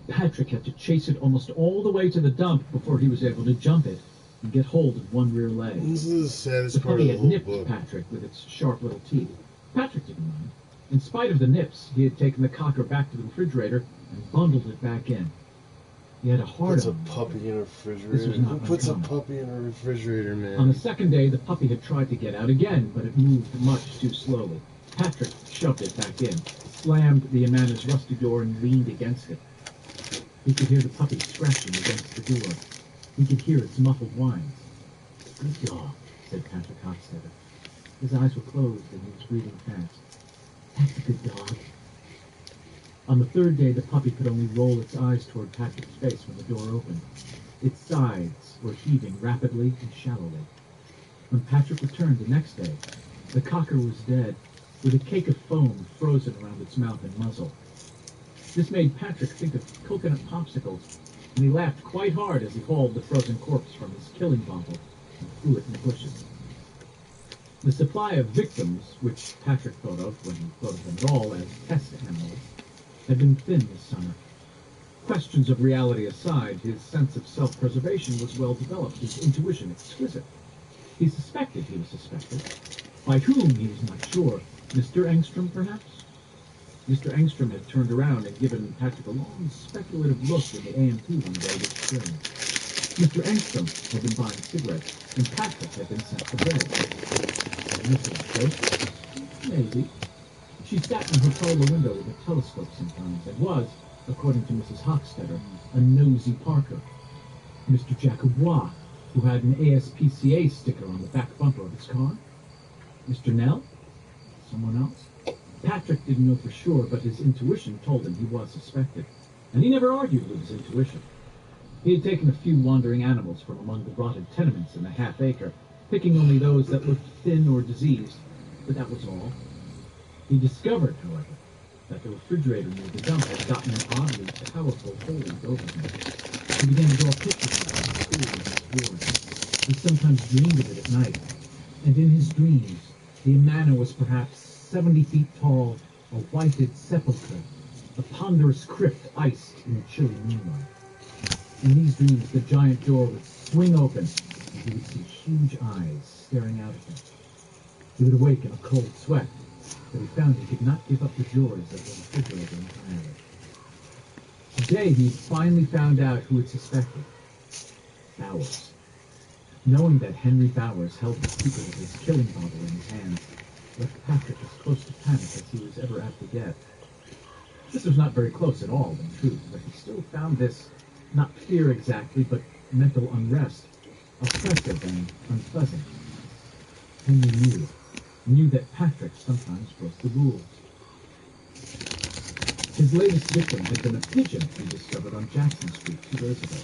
Patrick had to chase it almost all the way to the dump before he was able to jump it and get hold of one rear leg. This is the saddest The part puppy of the had whole nipped book. Patrick with its sharp little teeth. Patrick didn't mind. In spite of the nips, he had taken the cocker back to the refrigerator and bundled it back in. He had a hard Puts a on. puppy in a This was refrigerator. not Who puts a uncommon. puppy in a refrigerator, man? On the second day, the puppy had tried to get out again, but it moved much too slowly. Patrick shoved it back in, slammed the Amanda's rusty door, and leaned against it. He could hear the puppy scratching against the door. He could hear its muffled whines. "Good dog," said Patrick Hochstetter. His eyes were closed and he was breathing fast. "That's a good dog." On the third day, the puppy could only roll its eyes toward Patrick's face when the door opened. Its sides were heaving rapidly and shallowly. When Patrick returned the next day, the cocker was dead, with a cake of foam frozen around its mouth and muzzle. This made Patrick think of coconut popsicles, and he laughed quite hard as he hauled the frozen corpse from his killing bottle and threw it in the bushes. The supply of victims, which Patrick thought of when he thought of them at all as test animals, had been thin this summer. Questions of reality aside, his sense of self-preservation was well developed, his intuition exquisite. He suspected he was suspected. By whom, he was not sure. Mr. Engstrom, perhaps? Mr. Engstrom had turned around and given Patrick a long, speculative look in the AMP one day this spring. Mr. Engstrom had been buying cigarettes, and Patrick had been sent to bed. Mrs. Ghost? Maybe. She sat in her parlor window with a telescope sometimes, and was, according to Mrs. Hochstetter, a nosy Parker. Mr. Jacobois, who had an ASPCA sticker on the back bumper of his car? Mr. Nell? Someone else? Patrick didn't know for sure, but his intuition told him he was suspected, and he never argued with his intuition. He had taken a few wandering animals from among the rotted tenements in the half-acre, picking only those that looked thin or diseased, but that was all. He discovered, however, that the refrigerator near the dump had gotten an oddly powerful hold over him. He began to draw pictures of it on his board. He sometimes dreamed of it at night, and in his dreams, the Amana was perhaps 70 feet tall, a whited sepulchre, a ponderous crypt iced in the chilly moonlight. In these dreams, the giant door would swing open, and he would see huge eyes staring out at him. He would awake in a cold sweat, but he found he could not give up the joys of the refrigerator entirely. Today, he finally found out who had suspected. Bowers. Knowing that Henry Bowers held the secret of his killing bottle in his hands, left Patrick as close to panic as he was ever apt to get. This was not very close at all, in truth, but he still found this, not fear exactly, but mental unrest, oppressive and unpleasant. Henry knew that Patrick sometimes broke the rules. His latest victim had been a pigeon he discovered on Jackson Street 2 days ago.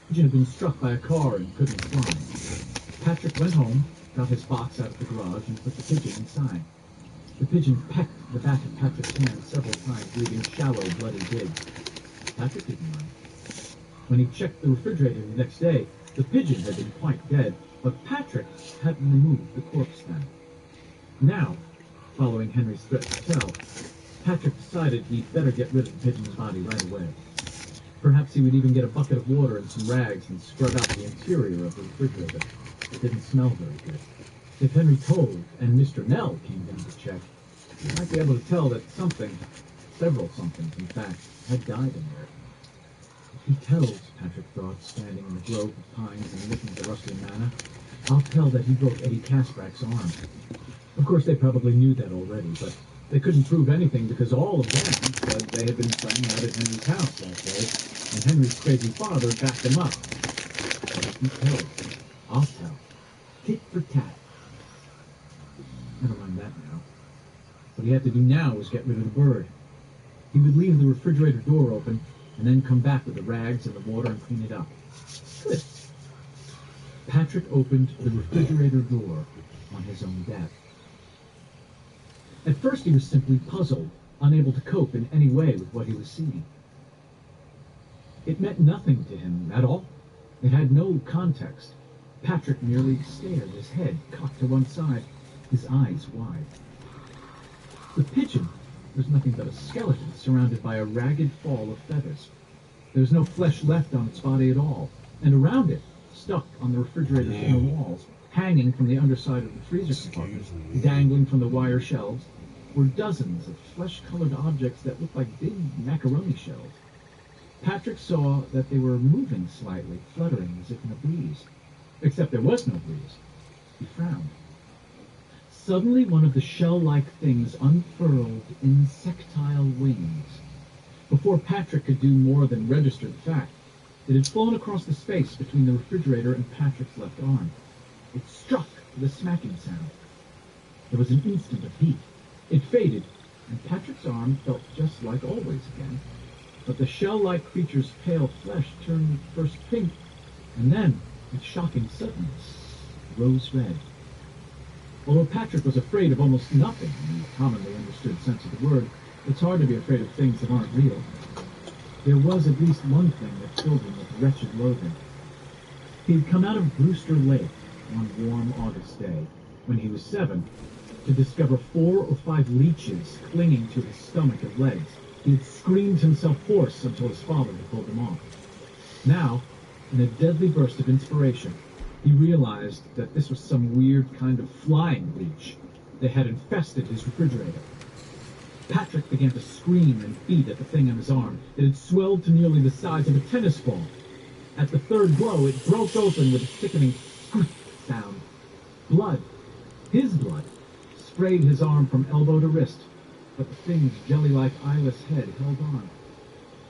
The pigeon had been struck by a car and couldn't fly. Patrick went home, got his box out of the garage, and put the pigeon inside. The pigeon pecked the back of Patrick's hand several times, leaving shallow, bloody digs. Patrick didn't mind. When he checked the refrigerator the next day, the pigeon had been quite dead, but Patrick hadn't removed the corpse then. Now, following Henry's threat to tell, Patrick decided he'd better get rid of the pigeon's body right away. Perhaps he would even get a bucket of water and some rags and scrub out the interior of the refrigerator. It didn't smell very good. If Henry told, and Mr. Nell came down to check, he might be able to tell that something, several somethings in fact, had died in there. If he tells, Patrick thought, standing in the grove of pines and licking the rusty manna, I'll tell that he broke Eddie Kasprack's arm. Of course, they probably knew that already, but they couldn't prove anything because all of them said they had been playing out at Henry's house that day, and Henry's crazy father backed them up. But if he tells, I'll tell. Tit for tat. Never mind that now. What he had to do now was get rid of the bird. He would leave the refrigerator door open, and then come back with the rags and the water and clean it up. Good. Patrick opened the refrigerator door on his own death. At first he was simply puzzled, unable to cope in any way with what he was seeing. It meant nothing to him at all. It had no context. Patrick merely stared, his head cocked to one side, his eyes wide. The pigeon was nothing but a skeleton surrounded by a ragged fall of feathers. There was no flesh left on its body at all, and around it, stuck on the refrigerator's inner walls, hanging from the underside of the freezer compartment, dangling from the wire shelves, were dozens of flesh-colored objects that looked like big macaroni shells. Patrick saw that they were moving slightly, fluttering as if in a breeze. Except there was no breeze. He frowned. Suddenly one of the shell-like things unfurled insectile wings. Before Patrick could do more than register the fact, it had flown across the space between the refrigerator and Patrick's left arm. It struck with a smacking sound. There was an instant of heat. It faded, and Patrick's arm felt just like always again. But the shell-like creature's pale flesh turned first pink, and then, with shocking suddenness, rose red. Although Patrick was afraid of almost nothing in the commonly understood sense of the word, it's hard to be afraid of things that aren't real. There was at least one thing that filled him with wretched loathing. He had come out of Brewster Lake one warm August day, when he was 7, to discover 4 or 5 leeches clinging to his stomach and legs. He had screamed himself hoarse until his father had pulled them off. Now, in a deadly burst of inspiration, he realized that this was some weird kind of flying leech that had infested his refrigerator. Patrick began to scream and beat at the thing on his arm. It had swelled to nearly the size of a tennis ball. At the third blow, it broke open with a sickening squeak sound. Blood, his blood, sprayed his arm from elbow to wrist, but the thing's jelly-like eyeless head held on.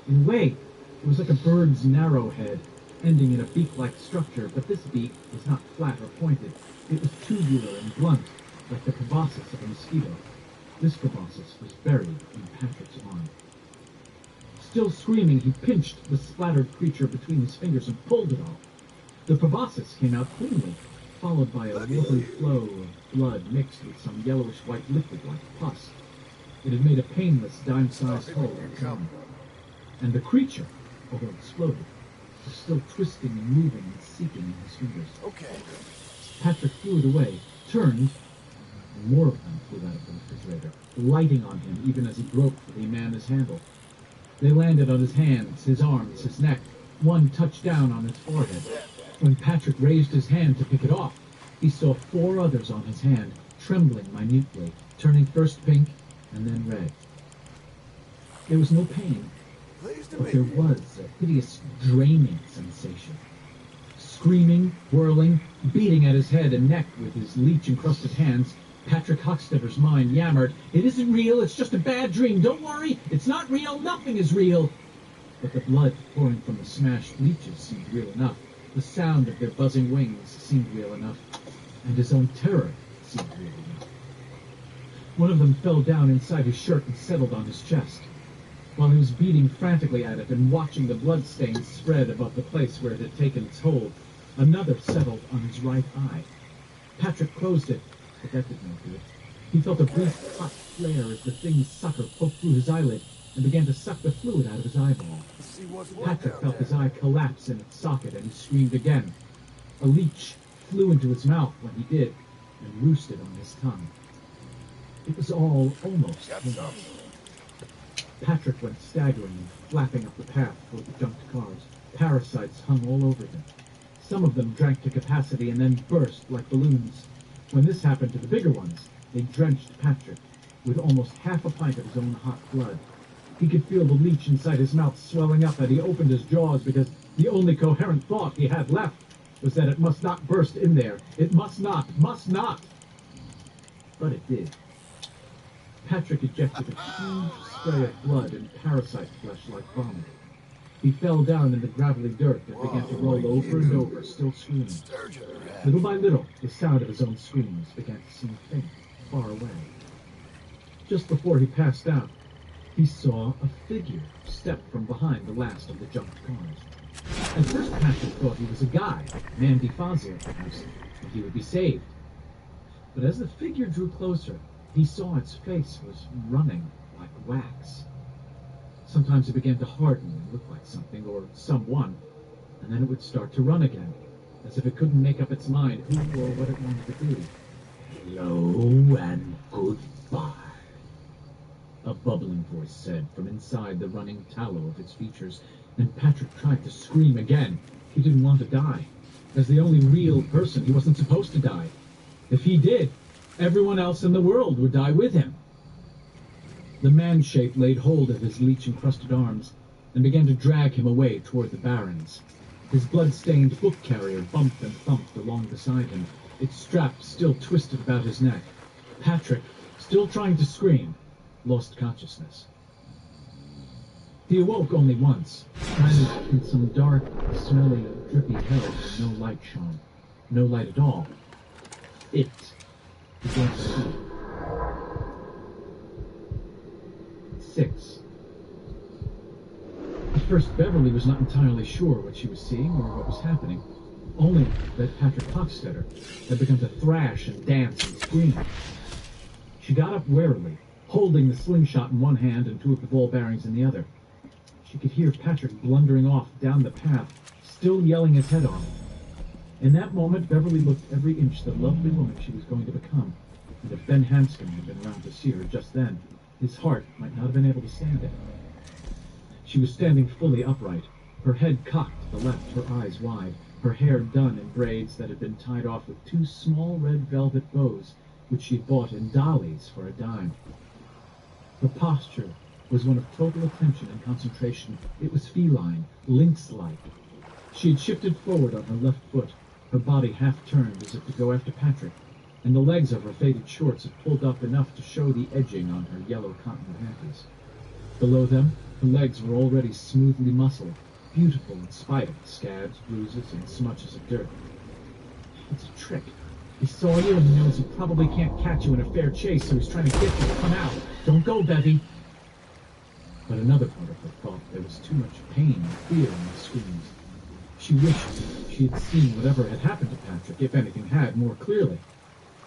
In weight, it was like a bird's narrow head, ending in a beak-like structure, but this beak was not flat or pointed. It was tubular and blunt, like the proboscis of a mosquito. This proboscis was buried in Patrick's arm. Still screaming, he pinched the splattered creature between his fingers and pulled it off. The proboscis came out cleanly, followed by a watery flow of blood mixed with some yellowish-white liquid like pus. It had made a painless, dime-sized hole in its arm. And the creature, although exploded, was still twisting and moving and seeking in his fingers. Okay. Patrick threw it away, turned, and more of them flew out of the refrigerator, lighting on him even as he groped for the man's handle. They landed on his hands, his arms, his neck. One touched down on his forehead. When Patrick raised his hand to pick it off, he saw 4 others on his hand, trembling minutely, turning first pink and then red. There was no pain, but there was a hideous draining sensation. Screaming, whirling, beating at his head and neck with his leech-encrusted hands, Patrick Hochstetter's mind yammered, "It isn't real, it's just a bad dream, don't worry, it's not real, nothing is real." But the blood pouring from the smashed leeches seemed real enough. The sound of their buzzing wings seemed real enough, and his own terror seemed real enough. One of them fell down inside his shirt and settled on his chest. While he was beating frantically at it and watching the bloodstains spread above the place where it had taken its hold, another settled on his right eye. Patrick closed it, but that did no good. He felt a brief hot flare as the thing's sucker poked through his eyelid and began to suck the fluid out of his eyeball. Patrick felt his eye collapse in its socket, and he screamed again. A leech flew into his mouth when he did, and roosted on his tongue. It was all almost painless. Patrick went staggering and flapping up the path toward the junked cars. Parasites hung all over him. Some of them drank to capacity and then burst like balloons. When this happened to the bigger ones, they drenched Patrick with almost half a pint of his own hot blood. He could feel the leech inside his mouth swelling up, and he opened his jaws because the only coherent thought he had left was that it must not burst in there. It must not, must not! But it did. Patrick ejected a huge spray of blood and parasite flesh like vomit. He fell down in the gravelly dirt and began to roll over and over, still screaming. Little by little, the sound of his own screams began to seem faint, far away. Just before he passed out, he saw a figure step from behind the last of the junked cars. At first, Patrick thought he was a guy, Mandy Fazio perhaps, and he would be saved. But as the figure drew closer, he saw its face was running like wax. Sometimes it began to harden and look like something or someone, and then it would start to run again, as if it couldn't make up its mind who or what it wanted to be. "Hello and goodbye," a bubbling voice said from inside the running tallow of its features, and Patrick tried to scream again. He didn't want to die. As the only real person, he wasn't supposed to die. If he did, everyone else in the world would die with him. The man-shape laid hold of his leech-encrusted arms and began to drag him away toward the barrens. His blood-stained book carrier bumped and thumped along beside him, its strap still twisted about his neck. Patrick, still trying to scream, lost consciousness. He awoke only once, stranded in some dark, smelly, drippy hell where no light shone. No light at all. It began to speak. 6. At first, Beverly was not entirely sure what she was seeing or what was happening, only that Patrick Hochstetter had begun to thrash and dance and scream. She got up warily, holding the slingshot in one hand and 2 of the ball bearings in the other. She could hear Patrick blundering off down the path, still yelling his head off. In that moment, Beverly looked every inch the lovely woman she was going to become. And if Ben Hanscom had been around to see her just then, his heart might not have been able to stand it. She was standing fully upright, her head cocked to the left, her eyes wide, her hair done in braids that had been tied off with 2 small red velvet bows, which she'd bought in Dolly's for a dime. Her posture was one of total attention and concentration. It was feline, lynx-like. She had shifted forward on her left foot, her body half-turned as if to go after Patrick, and the legs of her faded shorts had pulled up enough to show the edging on her yellow cotton panties. Below them, her legs were already smoothly muscled, beautiful in spite of the scabs, bruises, and smudges of dirt. It's a trick. He saw you and he knows he probably can't catch you in a fair chase, so he's trying to get you to come out. Don't go, Bevy. But another part of her thought there was too much pain and fear in the screams. She wished she had seen whatever had happened to Patrick, if anything had, more clearly.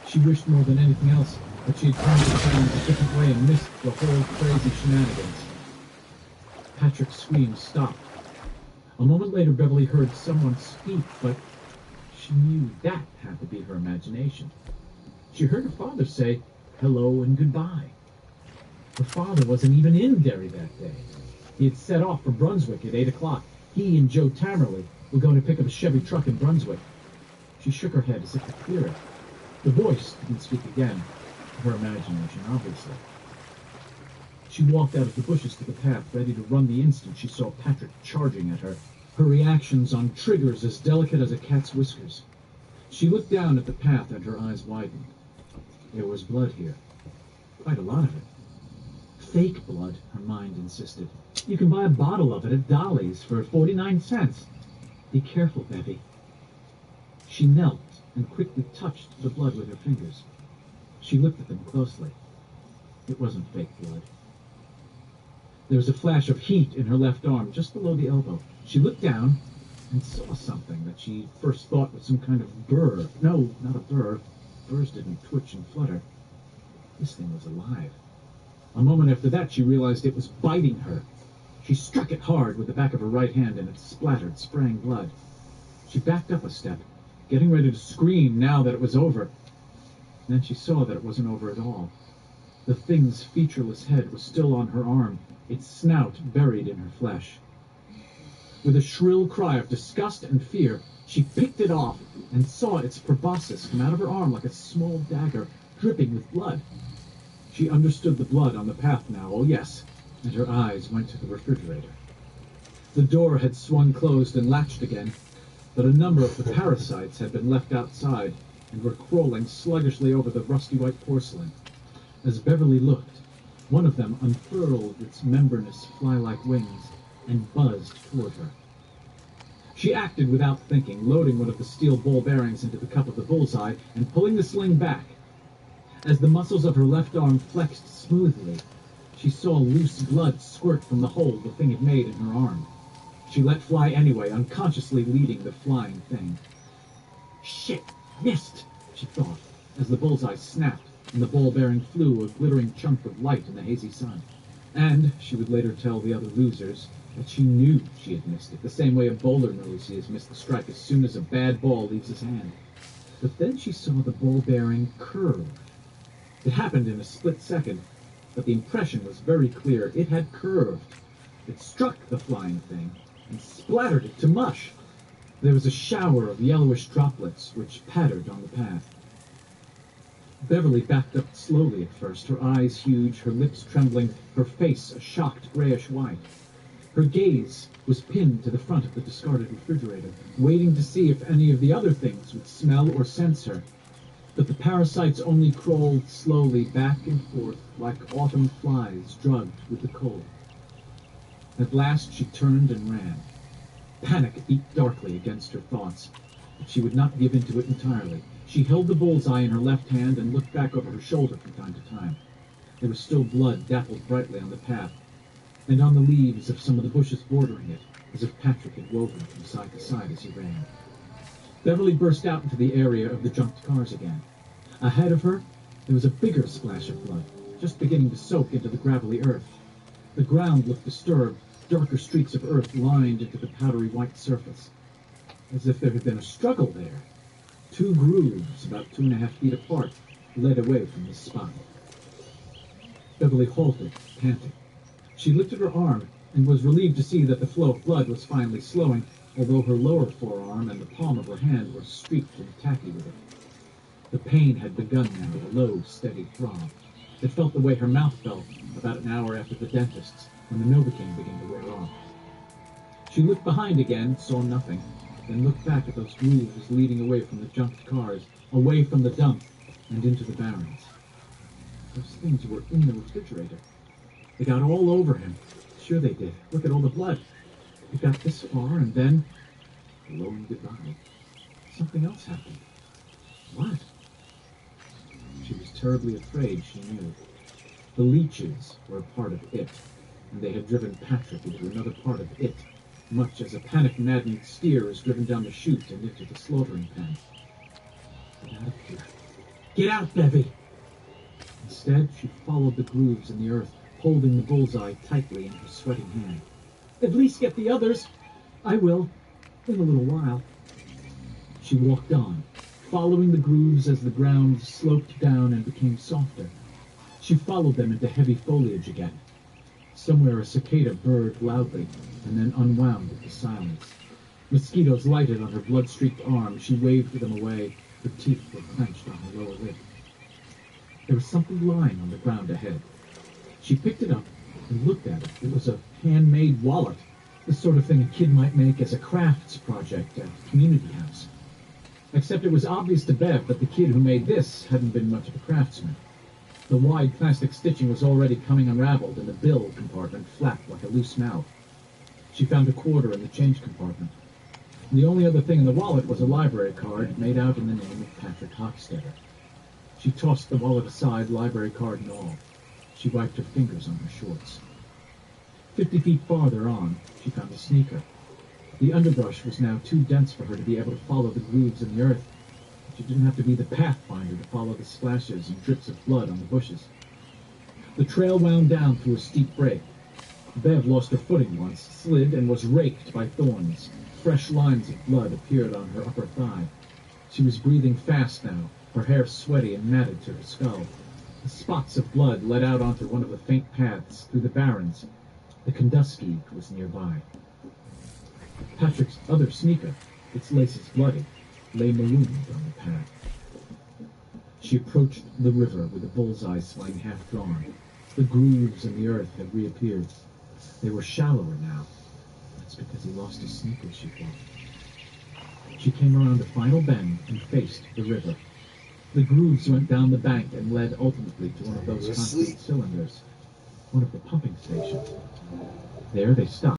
She wished more than anything else that she had turned the sound a different way and missed the whole crazy shenanigans. Patrick's screams stopped. A moment later, Beverly heard someone speak, but she knew that had to be her imagination. She heard her father say hello and goodbye. Her father wasn't even in Derry that day. He had set off for Brunswick at 8 o'clock. He and Joe Tamerley were going to pick up a Chevy truck in Brunswick. She shook her head as if to clear it. The voice didn't speak again. Her imagination, obviously. She walked out of the bushes to the path, ready to run the instant she saw Patrick charging at her, her reactions on triggers as delicate as a cat's whiskers. She looked down at the path and her eyes widened. There was blood here. Quite a lot of it. Fake blood, her mind insisted. You can buy a bottle of it at Dolly's for 49 cents. Be careful, Bevy. She knelt and quickly touched the blood with her fingers. She looked at them closely. It wasn't fake blood. There was a flash of heat in her left arm, just below the elbow. She looked down and saw something that she first thought was some kind of burr. No, not a burr. Burrs didn't twitch and flutter. This thing was alive. A moment after that, she realized it was biting her. She struck it hard with the back of her right hand, and it splattered, spraying blood. She backed up a step, getting ready to scream now that it was over. Then she saw that it wasn't over at all. The thing's featureless head was still on her arm, its snout buried in her flesh. With a shrill cry of disgust and fear, she picked it off and saw its proboscis come out of her arm like a small dagger, dripping with blood. She understood the blood on the path now, oh yes, and her eyes went to the refrigerator. The door had swung closed and latched again, but a number of the parasites had been left outside and were crawling sluggishly over the rusty white porcelain. As Beverly looked, one of them unfurled its membranous fly-like wings and buzzed toward her. She acted without thinking, loading one of the steel ball bearings into the cup of the bullseye and pulling the sling back. As the muscles of her left arm flexed smoothly, she saw loose blood squirt from the hole the thing had made in her arm. She let fly anyway, unconsciously leading the flying thing. Shit! Missed! She thought, as the bullseye snapped and the ball bearing flew, a glittering chunk of light in the hazy sun. And she would later tell the other losers that she knew she had missed it, the same way a bowler knows he has missed the strike as soon as a bad ball leaves his hand. But then she saw the ball bearing curve. It happened in a split second, but the impression was very clear. It had curved. It struck the flying thing and splattered it to mush. There was a shower of yellowish droplets which pattered on the path. Beverly backed up slowly at first, her eyes huge, her lips trembling, her face a shocked grayish white. Her gaze was pinned to the front of the discarded refrigerator, waiting to see if any of the other things would smell or sense her. But the parasites only crawled slowly back and forth like autumn flies drugged with the cold. At last she turned and ran. Panic beat darkly against her thoughts, but she would not give in to it entirely. She held the bullseye in her left hand and looked back over her shoulder from time to time. There was still blood dappled brightly on the path, and on the leaves of some of the bushes bordering it, as if Patrick had woven from side to side as he ran. Beverly burst out into the area of the junked cars again. Ahead of her, there was a bigger splash of blood, just beginning to soak into the gravelly earth. The ground looked disturbed, darker streaks of earth lined into the powdery white surface. as if there had been a struggle there. Two grooves, about 2.5 feet apart, led away from this spot. Beverly halted, panting. She lifted her arm and was relieved to see that the flow of blood was finally slowing, although her lower forearm and the palm of her hand were streaked and tacky with it. The pain had begun now, a low, steady throb. It felt the way her mouth felt about an hour after the dentist's, when the Novocaine began to wear off. She looked behind again, saw nothing, then looked back at those grooves leading away from the junked cars, away from the dump, and into the barrens. Those things were in the refrigerator. They got all over him. Sure they did. Look at all the blood. It got this far, and then, hello and goodbye. Something else happened. What? She was terribly afraid, she knew. The leeches were a part of it, and they had driven Patrick into another part of it, much as a panic-maddened steer is driven down the chute and into the slaughtering pen. Get out of here. Get out, Bevy! Instead, she followed the grooves in the earth, holding the bullseye tightly in her sweating hand. At least get the others. I will, in a little while. She walked on, following the grooves as the ground sloped down and became softer. She followed them into heavy foliage again. Somewhere a cicada burred loudly, and then unwound into silence. Mosquitoes lighted on her blood-streaked arm. She waved them away. Her teeth were clenched on her lower lip. There was something lying on the ground ahead. She picked it up and looked at it. It was a handmade wallet, the sort of thing a kid might make as a crafts project at a community house. Except it was obvious to Bev that the kid who made this hadn't been much of a craftsman. The wide plastic stitching was already coming unraveled, and the bill compartment flapped like a loose mouth. She found a quarter in the change compartment. The only other thing in the wallet was a library card made out in the name of Patrick Hochstetter. She tossed the wallet aside, library card and all. She wiped her fingers on her shorts. 50 feet farther on, she found a sneaker. The underbrush was now too dense for her to be able to follow the grooves in the earth. She didn't have to be the pathfinder to follow the splashes and drips of blood on the bushes. The trail wound down through a steep break. Bev lost her footing once, slid, and was raked by thorns. Fresh lines of blood appeared on her upper thigh. She was breathing fast now, her hair sweaty and matted to her skull. The spots of blood led out onto one of the faint paths through the barrens. The Kandusky was nearby. Patrick's other sneaker, its laces bloody, lay marooned on the path. She approached the river with the bullseye sling half drawn. The grooves in the earth had reappeared. They were shallower now. That's because he lost his sneakers, she thought. She came around a final bend and faced the river. The grooves went down the bank and led ultimately to one of those concrete cylinders, one of the pumping stations. There they stopped.